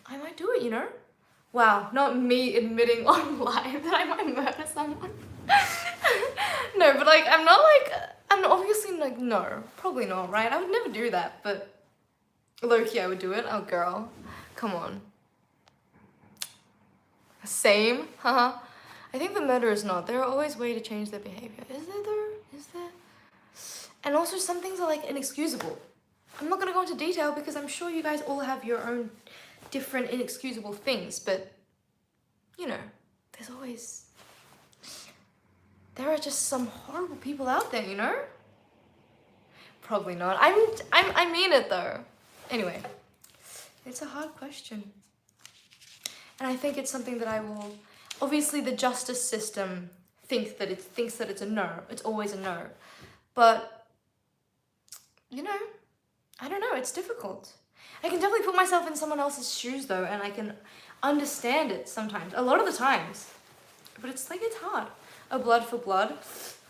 I might do it, you know? Wow, not me admitting on live that I might murder someone. No, but like, I'm obviously like, no, probably not, right? I would never do that, but low-key I would do it. Oh, girl, come on. Same, haha. I think the murder is not. There are always ways to change their behavior. Is there though? Is there? And also some things are like inexcusable. I'm not gonna go into detail because I'm sure you guys all have your own different inexcusable things, but you know, there are just some horrible people out there, you know? Probably not. I mean it though. Anyway, it's a hard question. And I think it's something that I will, obviously the justice system thinks that it's a no. It's always a no. But, you know, I don't know, it's difficult. I can definitely put myself in someone else's shoes though, and I can understand it sometimes, a lot of the times. But it's like, it's hard. A blood for blood,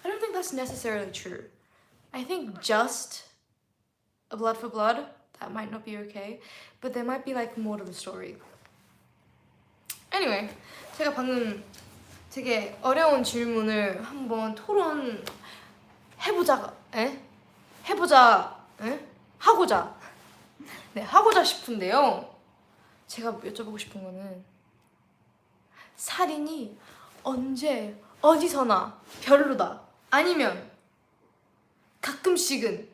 I don't think that's necessarily true. I think just a blood for blood, that might not be okay, but there might be like more to the story. Anyway, 제가 방금 되게 어려운 질문을 한번 하고자 싶은데요. 제가 여쭤보고 싶은 거는 살인이 언제 어디서나 별로다, 아니면 가끔씩은,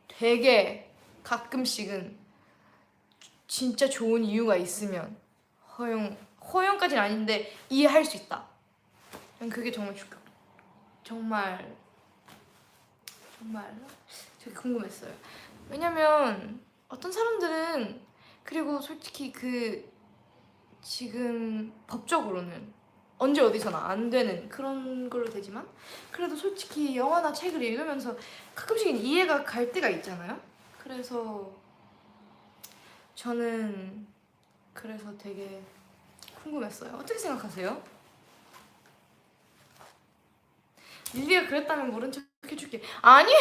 되게 가끔씩은 진짜 좋은 이유가 있으면 허용까지는 아닌데 이해할 수 있다. 그게 정말 되게 궁금했어요. 왜냐면 어떤 사람들은, 그리고 솔직히 지금 법적으로는 언제 어디서나 안 되는 그런 걸로 되지만 그래도 솔직히 영화나 책을 읽으면서 가끔씩은 이해가 갈 때가 있잖아요. 그래서 저는 그래서 되게 궁금했어요. 어떻게 생각하세요? 릴리가 그랬다면 모른 척 해줄게. 아니!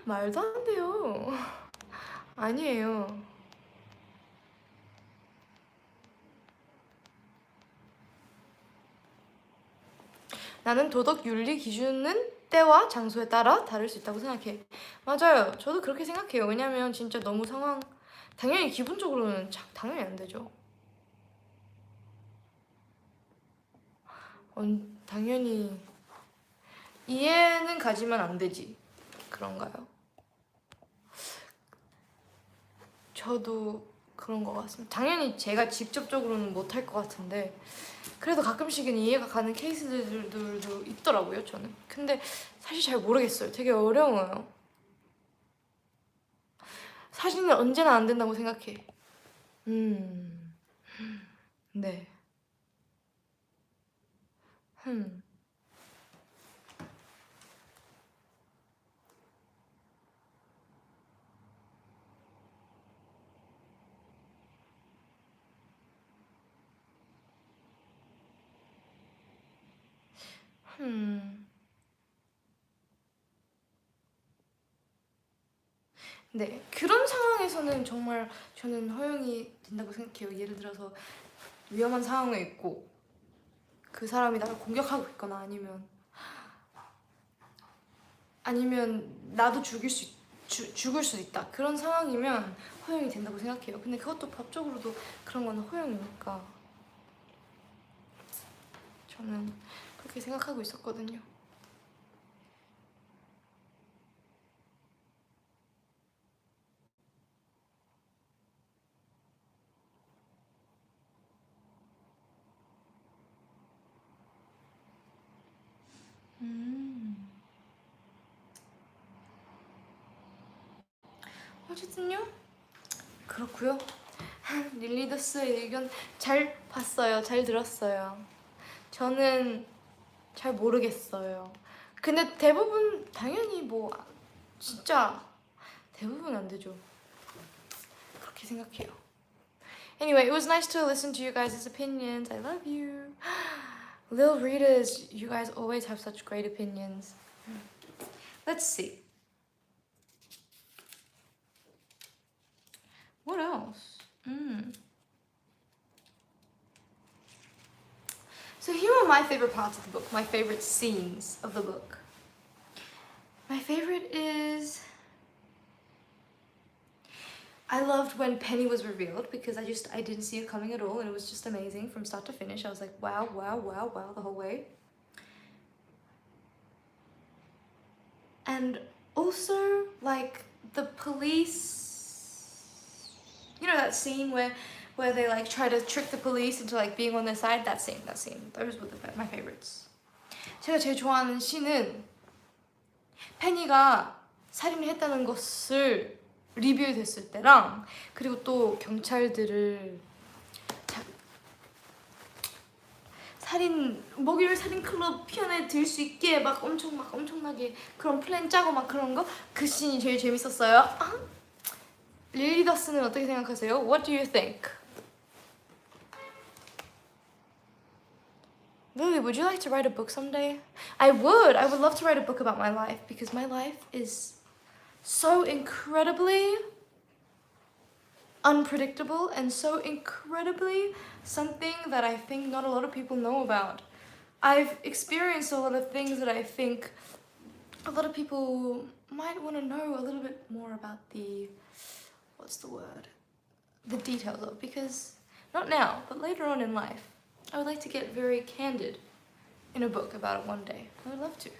말도 안 돼요. 아니에요. 나는 도덕 윤리 기준은 때와 장소에 따라 다를 수 있다고 생각해. 맞아요. 저도 그렇게 생각해요. 왜냐면 진짜 너무 상황 당연히 기본적으로는 당연히 안 되죠. 당연히 이해는 가지만 안 되지. 그런가요? 저도 그런 것 같습니다. 당연히 제가 직접적으로는 못할 것 같은데 그래도 가끔씩은 이해가 가는 케이스들도 있더라고요, 저는. 근데 사실 잘 모르겠어요. 되게 어려워요. 사진은 언제나 안 된다고 생각해. 네. 흠. 네, 그런 상황에서는 정말 저는 허용이 된다고 생각해요. 예를 들어서 위험한 상황에 있고 그 사람이 나를 공격하고 있거나 아니면 나도 죽을 수 있다. 그런 상황이면 허용이 된다고 생각해요. 근데 그것도 법적으로도 그런 건 허용이니까 저는 그렇게 생각하고 있었거든요. 어쨌든요. 그렇고요. 릴리더스의 의견 잘 봤어요. 잘 들었어요. 저는 잘 모르겠어요. 근데 대부분 당연히 뭐 진짜 대부분 안 되죠. 그렇게 생각해요. Anyway, it was nice to listen to you guys' opinions. I love you. Lil readers, you guys always have such great opinions. Let's see. What else? So here are my favorite parts of the book, my favorite scenes of the book. My favorite is... I loved when Penny was revealed because I didn't see it coming at all and it was just amazing from start to finish. I was like, wow, wow, wow, wow, the whole way. And also, like, the police... You know that scene where they like try to trick the police into like being on their side? That scene. Those were my favorites. 제가 제일 좋아하는 씬은 페니가 살인을 했다는 것을 리뷰됐을 때랑 그리고 또 경찰들을 목요일 살인 클럽 편에 들 수 있게 엄청나게 그런 플랜 짜고 막 그런 거 그 씬이 제일 재밌었어요. 릴리더스는 어떻게 생각하세요? What do you think? Lily, would you like to write a book someday? I would love to write a book about my life because my life is so incredibly unpredictable and so incredibly something that I think not a lot of people know about. I've experienced a lot of things that I think a lot of people might want to know a little bit more about the details of, because not now, but later on in life, I would like to get very candid in a book about it one day. I would love to.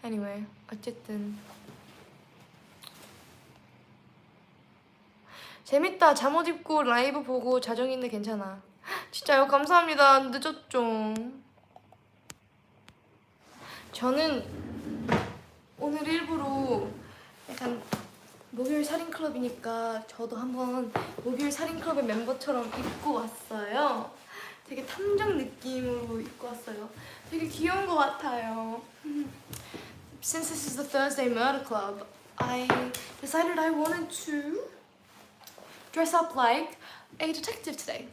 Anyway, 어쨌든 재밌다. 잠옷 입고 라이브 보고 자정인데 괜찮아. 진짜요? 감사합니다. 늦었죠. 저는 오늘 일부러 약간 목요일 살인 클럽 살인클럽이니까 저도 한번 목요일 살인클럽의 멤버처럼 입고 왔어요. 되게 탐정 느낌으로 입고 왔어요. 되게 귀여운 것 같아요. Since this is the Thursday Murder Club, I decided I wanted to dress up like a detective today.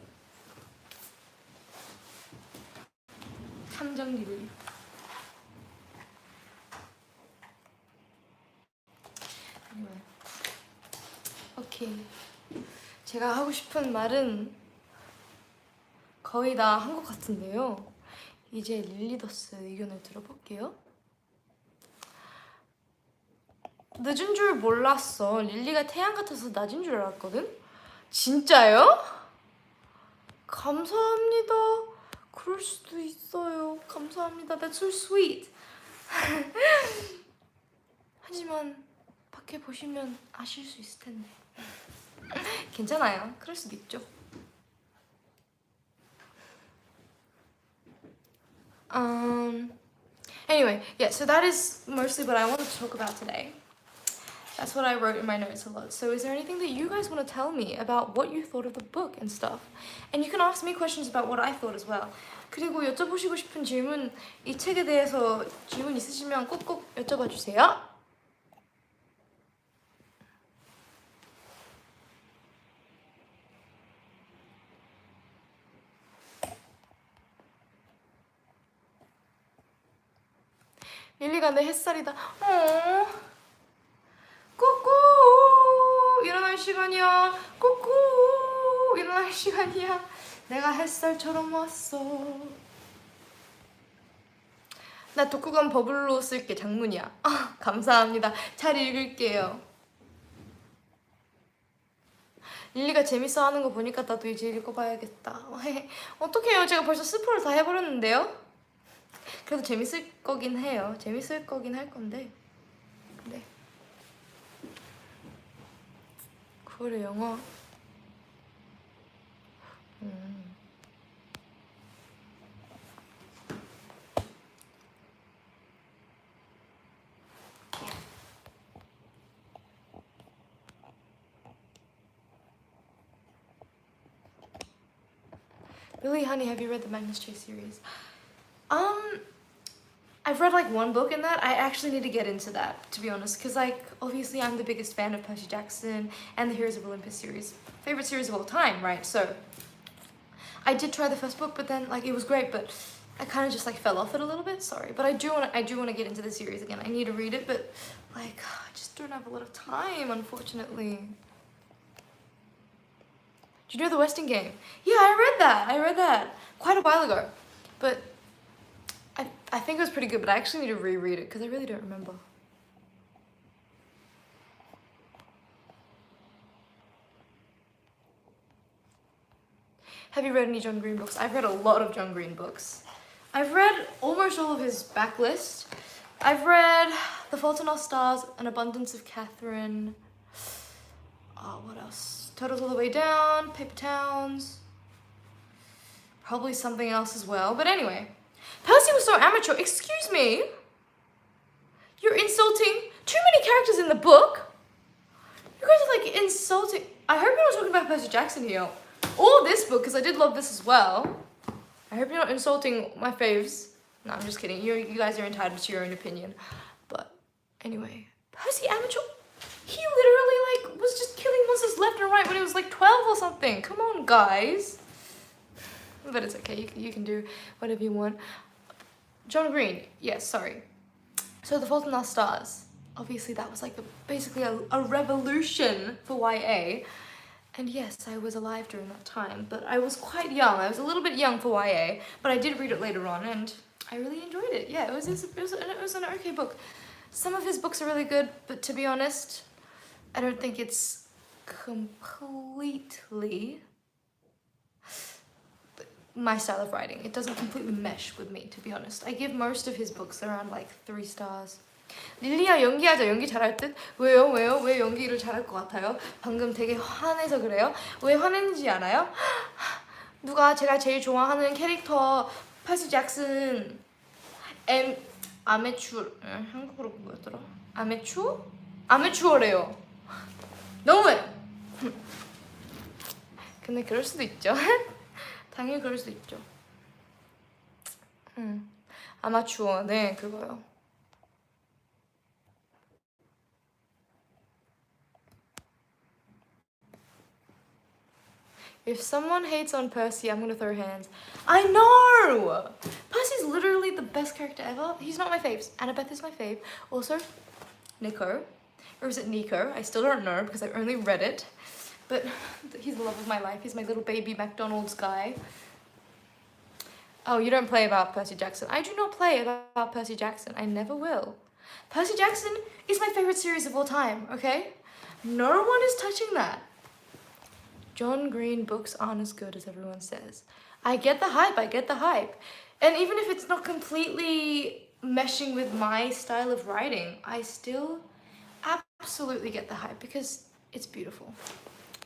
탐정 릴리. 오케이. 제가 하고 싶은 말은 거의 다 한 것 같은데요. 이제 릴리더스 의견을 들어볼게요. 늦은 줄 몰랐어. 릴리가 태양 같아서 낮은 줄 알았거든? 진짜요? 감사합니다. 그럴 수도 있어요. 감사합니다. That's so sweet. 하지만 밖에 보시면 아실 수 있을 텐데. 괜찮아요. 그럴 수도 있죠. Anyway, yeah, so that is mostly what I wanted to talk about today. That's what I wrote in my notes a lot. So is there anything that you guys want to tell me about what you thought of the book and stuff? And you can ask me questions about what I thought as well. 그리고 여쭤보시고 싶은 질문, 이 책에 대해서 질문 있으시면 꼭꼭 여쭤봐 주세요. 릴리가 내 햇살이다. 꾸꾸 일어날 시간이야. 꾸꾸 일어날 시간이야. 내가 햇살처럼 왔어. 나 독후감 버블로 쓸게. 장문이야. 감사합니다. 잘 읽을게요. 릴리가 재밌어 하는 거 보니까 나도 이제 읽어봐야겠다. 어떡해요. 제가 벌써 스포를 다 해버렸는데요. 그래도 재밌을 거긴 해요. 재밌을 거긴 할 건데. 네. 9월에 영어. Really, honey, have you read the Magnus Chase series? I've read like one book in that. I actually need to get into that, to be honest, because like obviously I'm the biggest fan of Percy Jackson and the Heroes of Olympus series, favorite series of all time, right? So I did try the first book, but then like it was great, but I kind of just like fell off it a little bit. Sorry, but I do want to get into the series again. I need to read it, but like I just don't have a lot of time, unfortunately. Do you know the Western game? Yeah, I read that quite a while ago, but I think it was pretty good, but I actually need to reread it because I really don't remember. Have you read any John Green books? I've read a lot of John Green books. I've read almost all of his backlist. I've read The Fault in Our Stars, An Abundance of Catherine. What else? Turtles All the Way Down, Paper Towns. Probably something else as well, but anyway. Percy was so amateur. Excuse me? You're insulting too many characters in the book? You guys are like insulting. I hope you're not talking about Percy Jackson here. Or this book, because I did love this as well. I hope you're not insulting my faves. No, I'm just kidding. You guys are entitled to your own opinion. But anyway, Percy amateur. He literally like was just killing monsters left and right when he was like 12 or something. Come on, guys. But it's okay. You can do whatever you want. John Green, yes, sorry. So The Fault in Our Stars, obviously that was like basically a revolution for YA. And yes, I was alive during that time, but I was quite young. I was a little bit young for YA, but I did read it later on and I really enjoyed it. Yeah, it was an okay book. Some of his books are really good, but to be honest, I don't think it's completely my style of writing. It doesn't completely mesh with me, to be honest. I give most of his books around like 3 stars. 릴리야 연기하자. 연기 잘할 듯? 왜요? 왜 연기를 잘할 것 같아요? 방금 되게 화내서 그래요? 왜 화냈는지 알아요? 누가 제가 제일 좋아하는 캐릭터 퍼시 잭슨 아메추어 한국어로 뭐였더라? 아메추어래요. 너무해. 근데 그럴 수도 있죠. 당연히 그럴 수도 있죠. 아마추어, 네, 그거요. If someone hates on Percy, I'm gonna throw hands. I know! Percy's literally the best character ever. He's not my fave. Annabeth is my fave. Also, Nico. Or is it Nico? I still don't know because I've only read it. But he's the love of my life. He's my little baby McDonald's guy. Oh, you don't play about Percy Jackson. I do not play about Percy Jackson. I never will. Percy Jackson is my favorite series of all time, okay? No one is touching that. John Green books aren't as good as everyone says. I get the hype, I get the hype. And even if it's not completely meshing with my style of writing, I still absolutely get the hype because it's beautiful.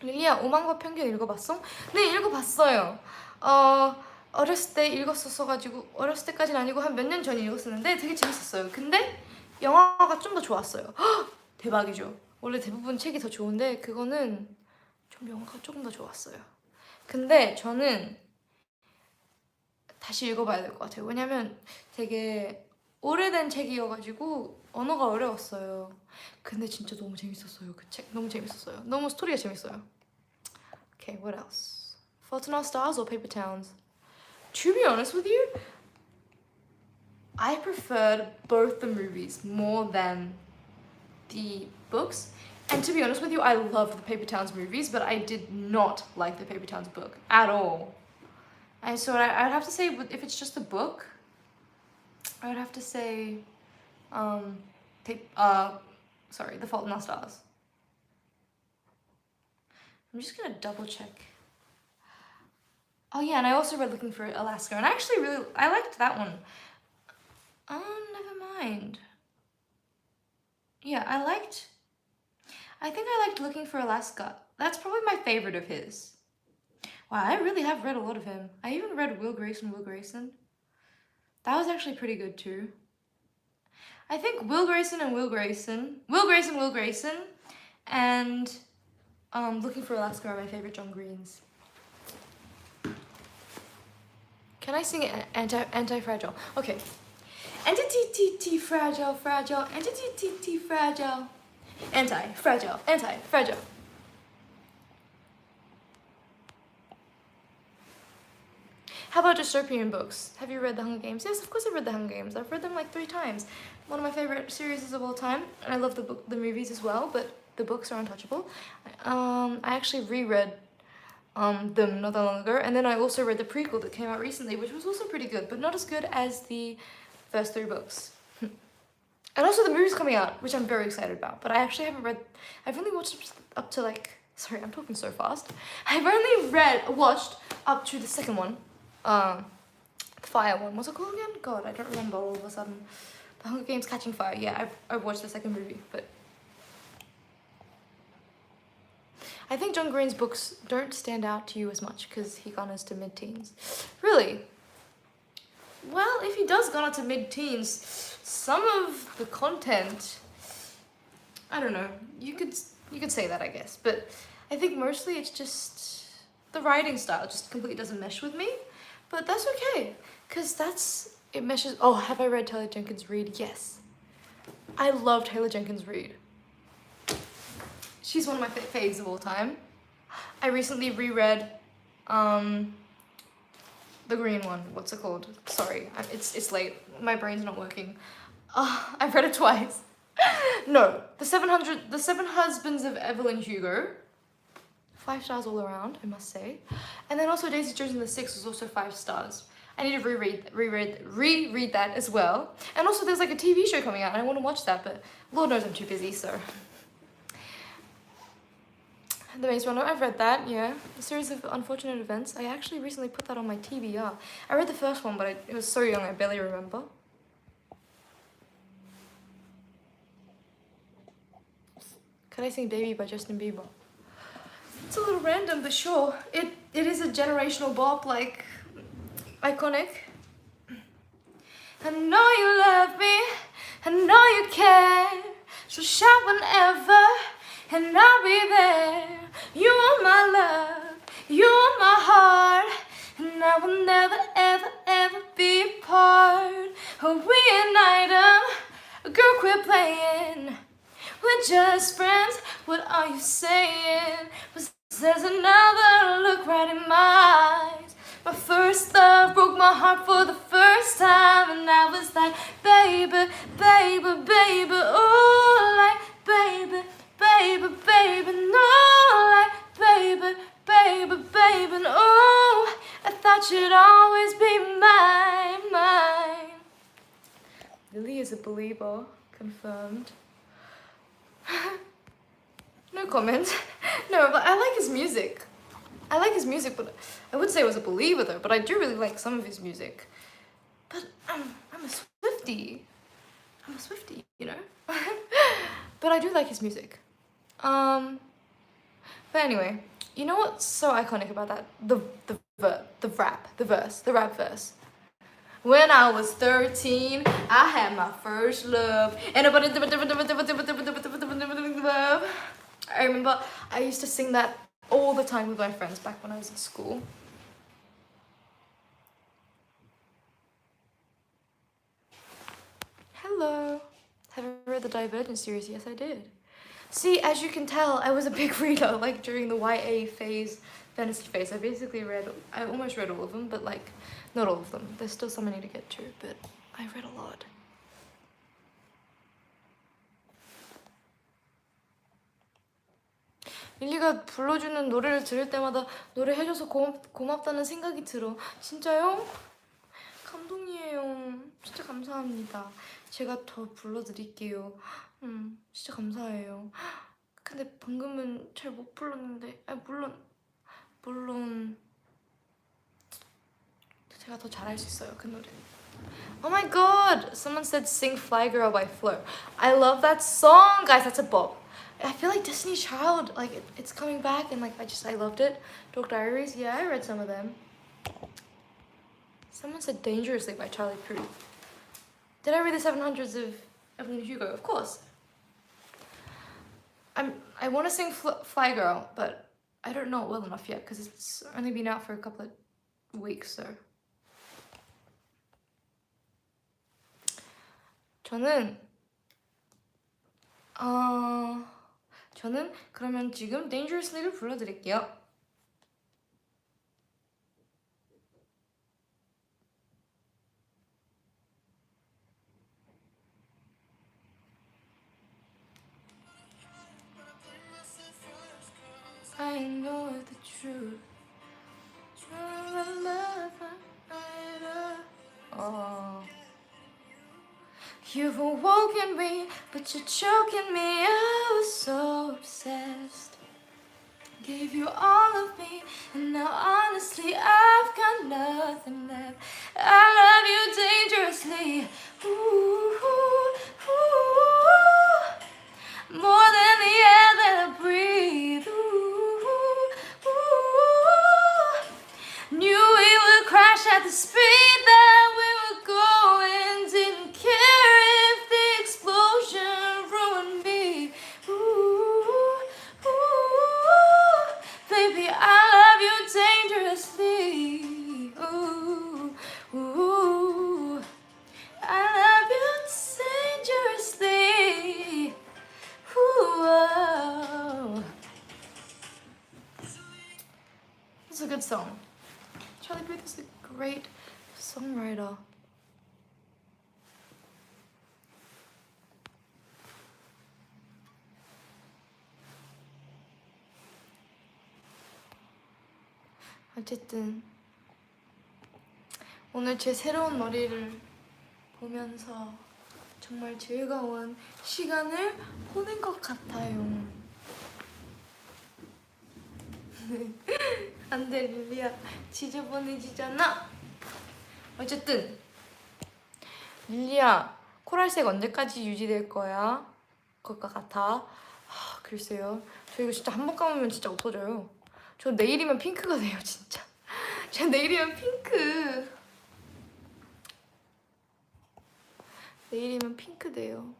릴리야, 오만과 편견 읽어봤어? 네, 읽어봤어요. 어렸을 때 읽었었어가지고 어렸을 때까지는 아니고 한 몇 년 전에 읽었었는데 되게 재밌었어요. 근데 영화가 좀 더 좋았어요. 헉, 대박이죠. 원래 대부분 책이 더 좋은데 그거는 좀 영화가 조금 더 좋았어요. 근데 저는 다시 읽어봐야 될 것 같아요. 왜냐면 되게 오래된 책이어가지고 언어가 어려웠어요. 근데 진짜 너무 재밌었어요. 그 책 너무 재밌었어요. 너무 스토리가 재밌어요. Okay, what else? Fault in Our Stars or Paper Towns? To be honest with you, I preferred both the movies more than the books. And to be honest with you, I love the Paper Towns movies, but I did not like the Paper Towns book at all. And so I'd have to say, if it's just a book, I would have to say, The Fault in Our Stars. I'm just gonna double check. Oh yeah, and I also read Looking for Alaska, and I actually I liked that one. Never mind. Yeah, I think I liked Looking for Alaska. That's probably my favorite of his. Wow, I really have read a lot of him. I even read Will Grayson. That was actually pretty good too. I think Will Grayson, and Looking for Alaska are my favorite John Greens. Can I sing Anti-Fragile? Okay. Anti-fragile, anti-fragile. Anti-fragile. How about dystopian books? Have you read The Hunger Games? Yes, of course I've read The Hunger Games. I've read them like 3 times. One of my favorite series of all time. And I love the movies as well, but the books are untouchable. I actually reread them not that long ago, and then I also read the prequel that came out recently, which was also pretty good, but not as good as the first 3 books. And also the movie's coming out, which I'm very excited about, but I actually haven't read. I've only watched up to like, sorry, I'm talking so fast. I've only watched up to the second one, the fire one. What's it called again? God, I don't remember all of a sudden. The Hunger Games Catching Fire. Yeah, I've watched the second movie, but I think John Green's books don't stand out to you as much because he garners to mid-teens. Really? Well, if he does garner to mid-teens, some of the content, I don't know, you could say that, I guess, but I think mostly it's just the writing style just completely doesn't mesh with me, but that's okay, because it meshes. Oh, have I read Taylor Jenkins Reid? Yes. I love Taylor Jenkins Reid. She's one of my faves of all time. I recently reread the green one. What's it called? Sorry, it's late. My brain's not working. I've read it twice. No, the Seven Husbands of Evelyn Hugo. 5 stars all around, I must say. And then also Daisy Jones and the Six was also 5 stars. I need to reread that as well. And also there's like a TV show coming out and I want to watch that, but Lord knows I'm too busy, so. The Maze Runner, I've read that, yeah. A Series of Unfortunate Events. I actually recently put that on my TBR. I read the first one, but it was so young I barely remember. Could I sing Baby by Justin Bieber? It's a little random, but sure. It is a generational bop, like, iconic. I know you love me, I know you care, so shout whenever and I'll be there. You are my love, you are my heart, and I will never, ever, ever be apart. Oh, we an item, girl, quit playing. We're just friends, what are you saying? Was there's another look right in my eyes. My first love broke my heart for the first time, and I was like, baby, baby, baby, ooh, like, baby, baby, baby, no, like, baby, baby, baby, ooh, I thought you'd always be mine, mine. Lily is a believer, confirmed. No comment. No, but I like his music. I like his music, but I would say I was a believer though, but I do really like some of his music. But I'm a Swiftie. I'm a Swiftie, you know? But I do like his music. But anyway, you know what's so iconic about that? The rap verse. When I was 13, I had my first love. I remember I used to sing that all the time with my friends back when I was in school. Hello. Have you read the Divergent series? Yes, I did. See, as you can tell, I was a big reader, like during the YA phase, fantasy phase. I almost read all of them, but like, not all of them. There's still some I need to get to, but I read a lot. 릴리가 불러주는 노래를 들을 때마다 노래해줘서 고맙다는 생각이 들어. 진짜요? 감동이에요. 진짜 감사합니다. 제가 더 불러드릴게요. 진짜 감사해요. 근데 방금은 잘 못 불렀는데, 물론 제가 더 잘할 수 있어요, 그 노래. Oh my god! Someone said Sing Fly Girl by Fleur. I love that song, guys. That's a bop. I feel like Destiny's Child, like it's coming back, and like I loved it. Dog Diaries, yeah, I read some of them. Someone said Dangerously by Charlie Puth. Did I read the 700s of Evelyn Hugo? Of course. I want to sing Fly Girl, but I don't know it well enough yet because it's only been out for a couple of weeks, so. 저는 그러면 지금 Dangerously를 불러드릴게요. I know the truth. Oh. You've awoken me, but you're choking me. I was so obsessed. Gave you all of me, and now honestly I've got nothing left. I love you dangerously. Ooh, ooh, ooh. More than the air that I breathe. Ooh, ooh. Knew we would crash at the speed that we were going. Didn't care if the explosion ruined me. Ooh, ooh. Baby, I love you dangerously. Ooh, ooh. I love you dangerously. Ooh. It's a good song. Charlie Puth is a great songwriter. 어쨌든 오늘 제 새로운 머리를 보면서 정말 즐거운 시간을 보낸 것 같아요. 안돼 릴리야, 지저분해지잖아. 어쨌든 릴리야, 코랄색 언제까지 유지될 거야? 것 같아. 글쎄요, 저 이거 진짜 한 번 감으면 진짜 없어져요. 저 내일이면 핑크가 돼요, 진짜. 저 내일이면 핑크. 내일이면 핑크 돼요.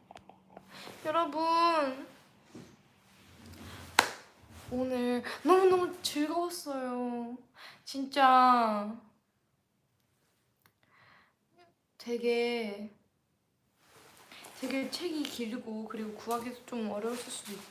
여러분, 오늘 너무너무 즐거웠어요. 진짜 되게 책이 길고 그리고 구하기도 좀 어려웠을 수도 있고,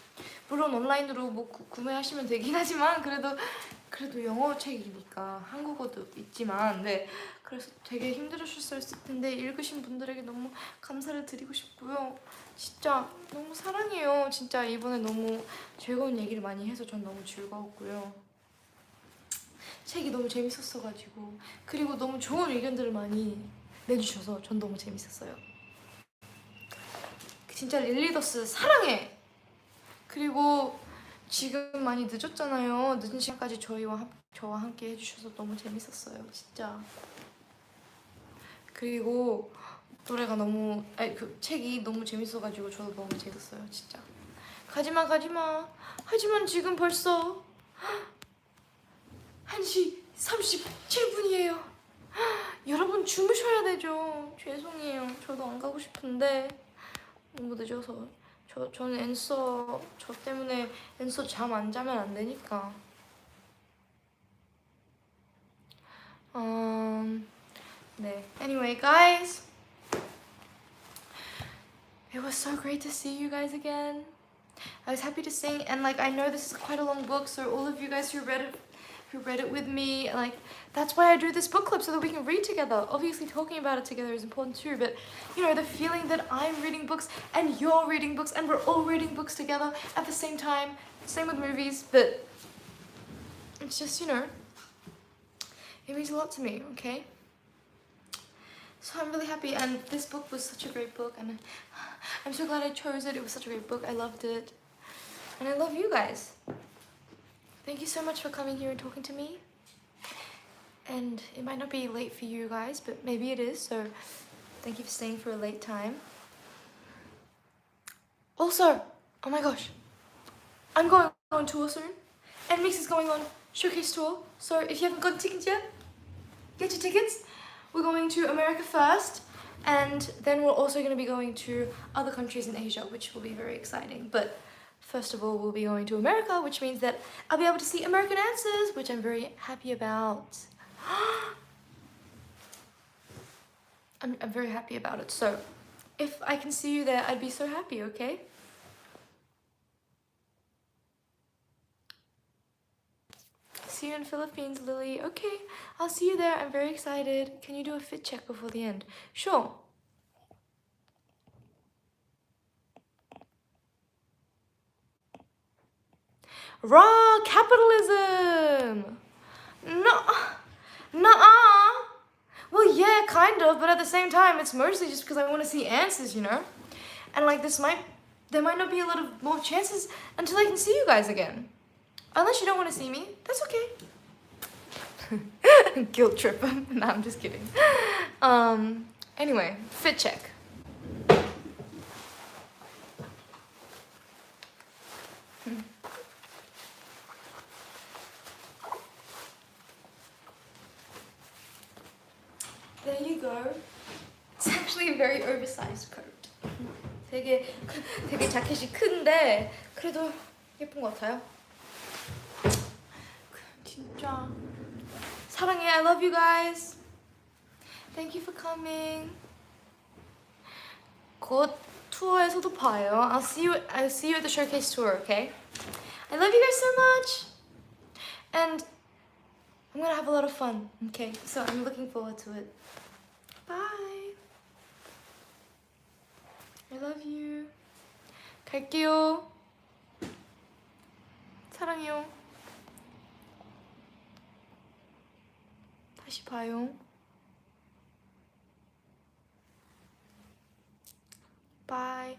물론 온라인으로 뭐 구매하시면 되긴 하지만 그래도 영어 책이니까 한국어도 있지만, 네, 그래서 되게 힘들으셨을 텐데 읽으신 분들에게 너무 감사를 드리고 싶고요. 진짜 너무 사랑해요. 진짜 이번에 너무 즐거운 얘기를 많이 해서 전 너무 즐거웠고요. 책이 너무 재밌었어가지고, 그리고 너무 좋은 의견들을 많이 내주셔서 전 너무 재밌었어요. 진짜 릴리더스 사랑해! 그리고 지금 많이 늦었잖아요. 늦은 시간까지 저와 함께 해주셔서 너무 재밌었어요. 진짜. 그리고 노래가 너무, 그 책이 너무 재밌어가지고 저도 너무 재밌었어요. 진짜. 가지마. 하지만 지금 벌써 1시 37분이에요. 여러분 주무셔야 되죠. 죄송해요. 저도 안 가고 싶은데 너무 늦어서. 저는 앤서, 저 때문에 앤서 잠 안 자면 안 되니까. 네. Anyway, guys, it was so great to see you guys again. I was happy to sing, and like I know this is quite a long book, so all of you guys who read it with me, like that's why I do this book club, so that we can read together. Obviously talking about it together is important too, but you know, the feeling that I'm reading books and you're reading books and we're all reading books together at the same time. Same with movies, but it's just, you know, it means a lot to me, okay? So I'm really happy, and this book was such a great book, and I'm so glad I chose it. It was such a great book. I loved it, and I love you guys. Thank you so much for coming here and talking to me. And it might not be late for you guys, but maybe it is, so thank you for staying for a late time. Also, oh my gosh, I'm going on tour soon, and Mix is going on showcase tour, so if you haven't got tickets yet, get your tickets. We're going to America first, and then we're also going to be going to other countries in Asia, which will be very exciting. But first of all, we'll be going to America, which means that I'll be able to see American answers, which I'm very happy about. I'm very happy about it. So if I can see you there, I'd be so happy, okay? See you in Philippines, Lily. Okay, I'll see you there. I'm very excited. Can you do a fit check before the end? Sure. Raw capitalism. No, nuh-uh. Well, yeah, kind of, but at the same time, it's mostly just because I want to see answers, you know? And like there might not be a lot of more chances until I can see you guys again. Unless you don't want to see me, that's okay. Guilt trip. No, I'm just kidding. Anyway, fit check. There you go. It's actually a very oversized coat. 되게 자켓이 큰데 그래도 예쁜 것 같아요. 진짜 사랑해. I love you guys. Thank you for coming. 곧 투어에서도 봐요. I'll see you at the showcase tour, okay? I love you guys so much. And I'm gonna have a lot of fun, okay? So I'm looking forward to it. Bye. I love you. 갈게요. 사랑해요. 다시 봐요. Bye.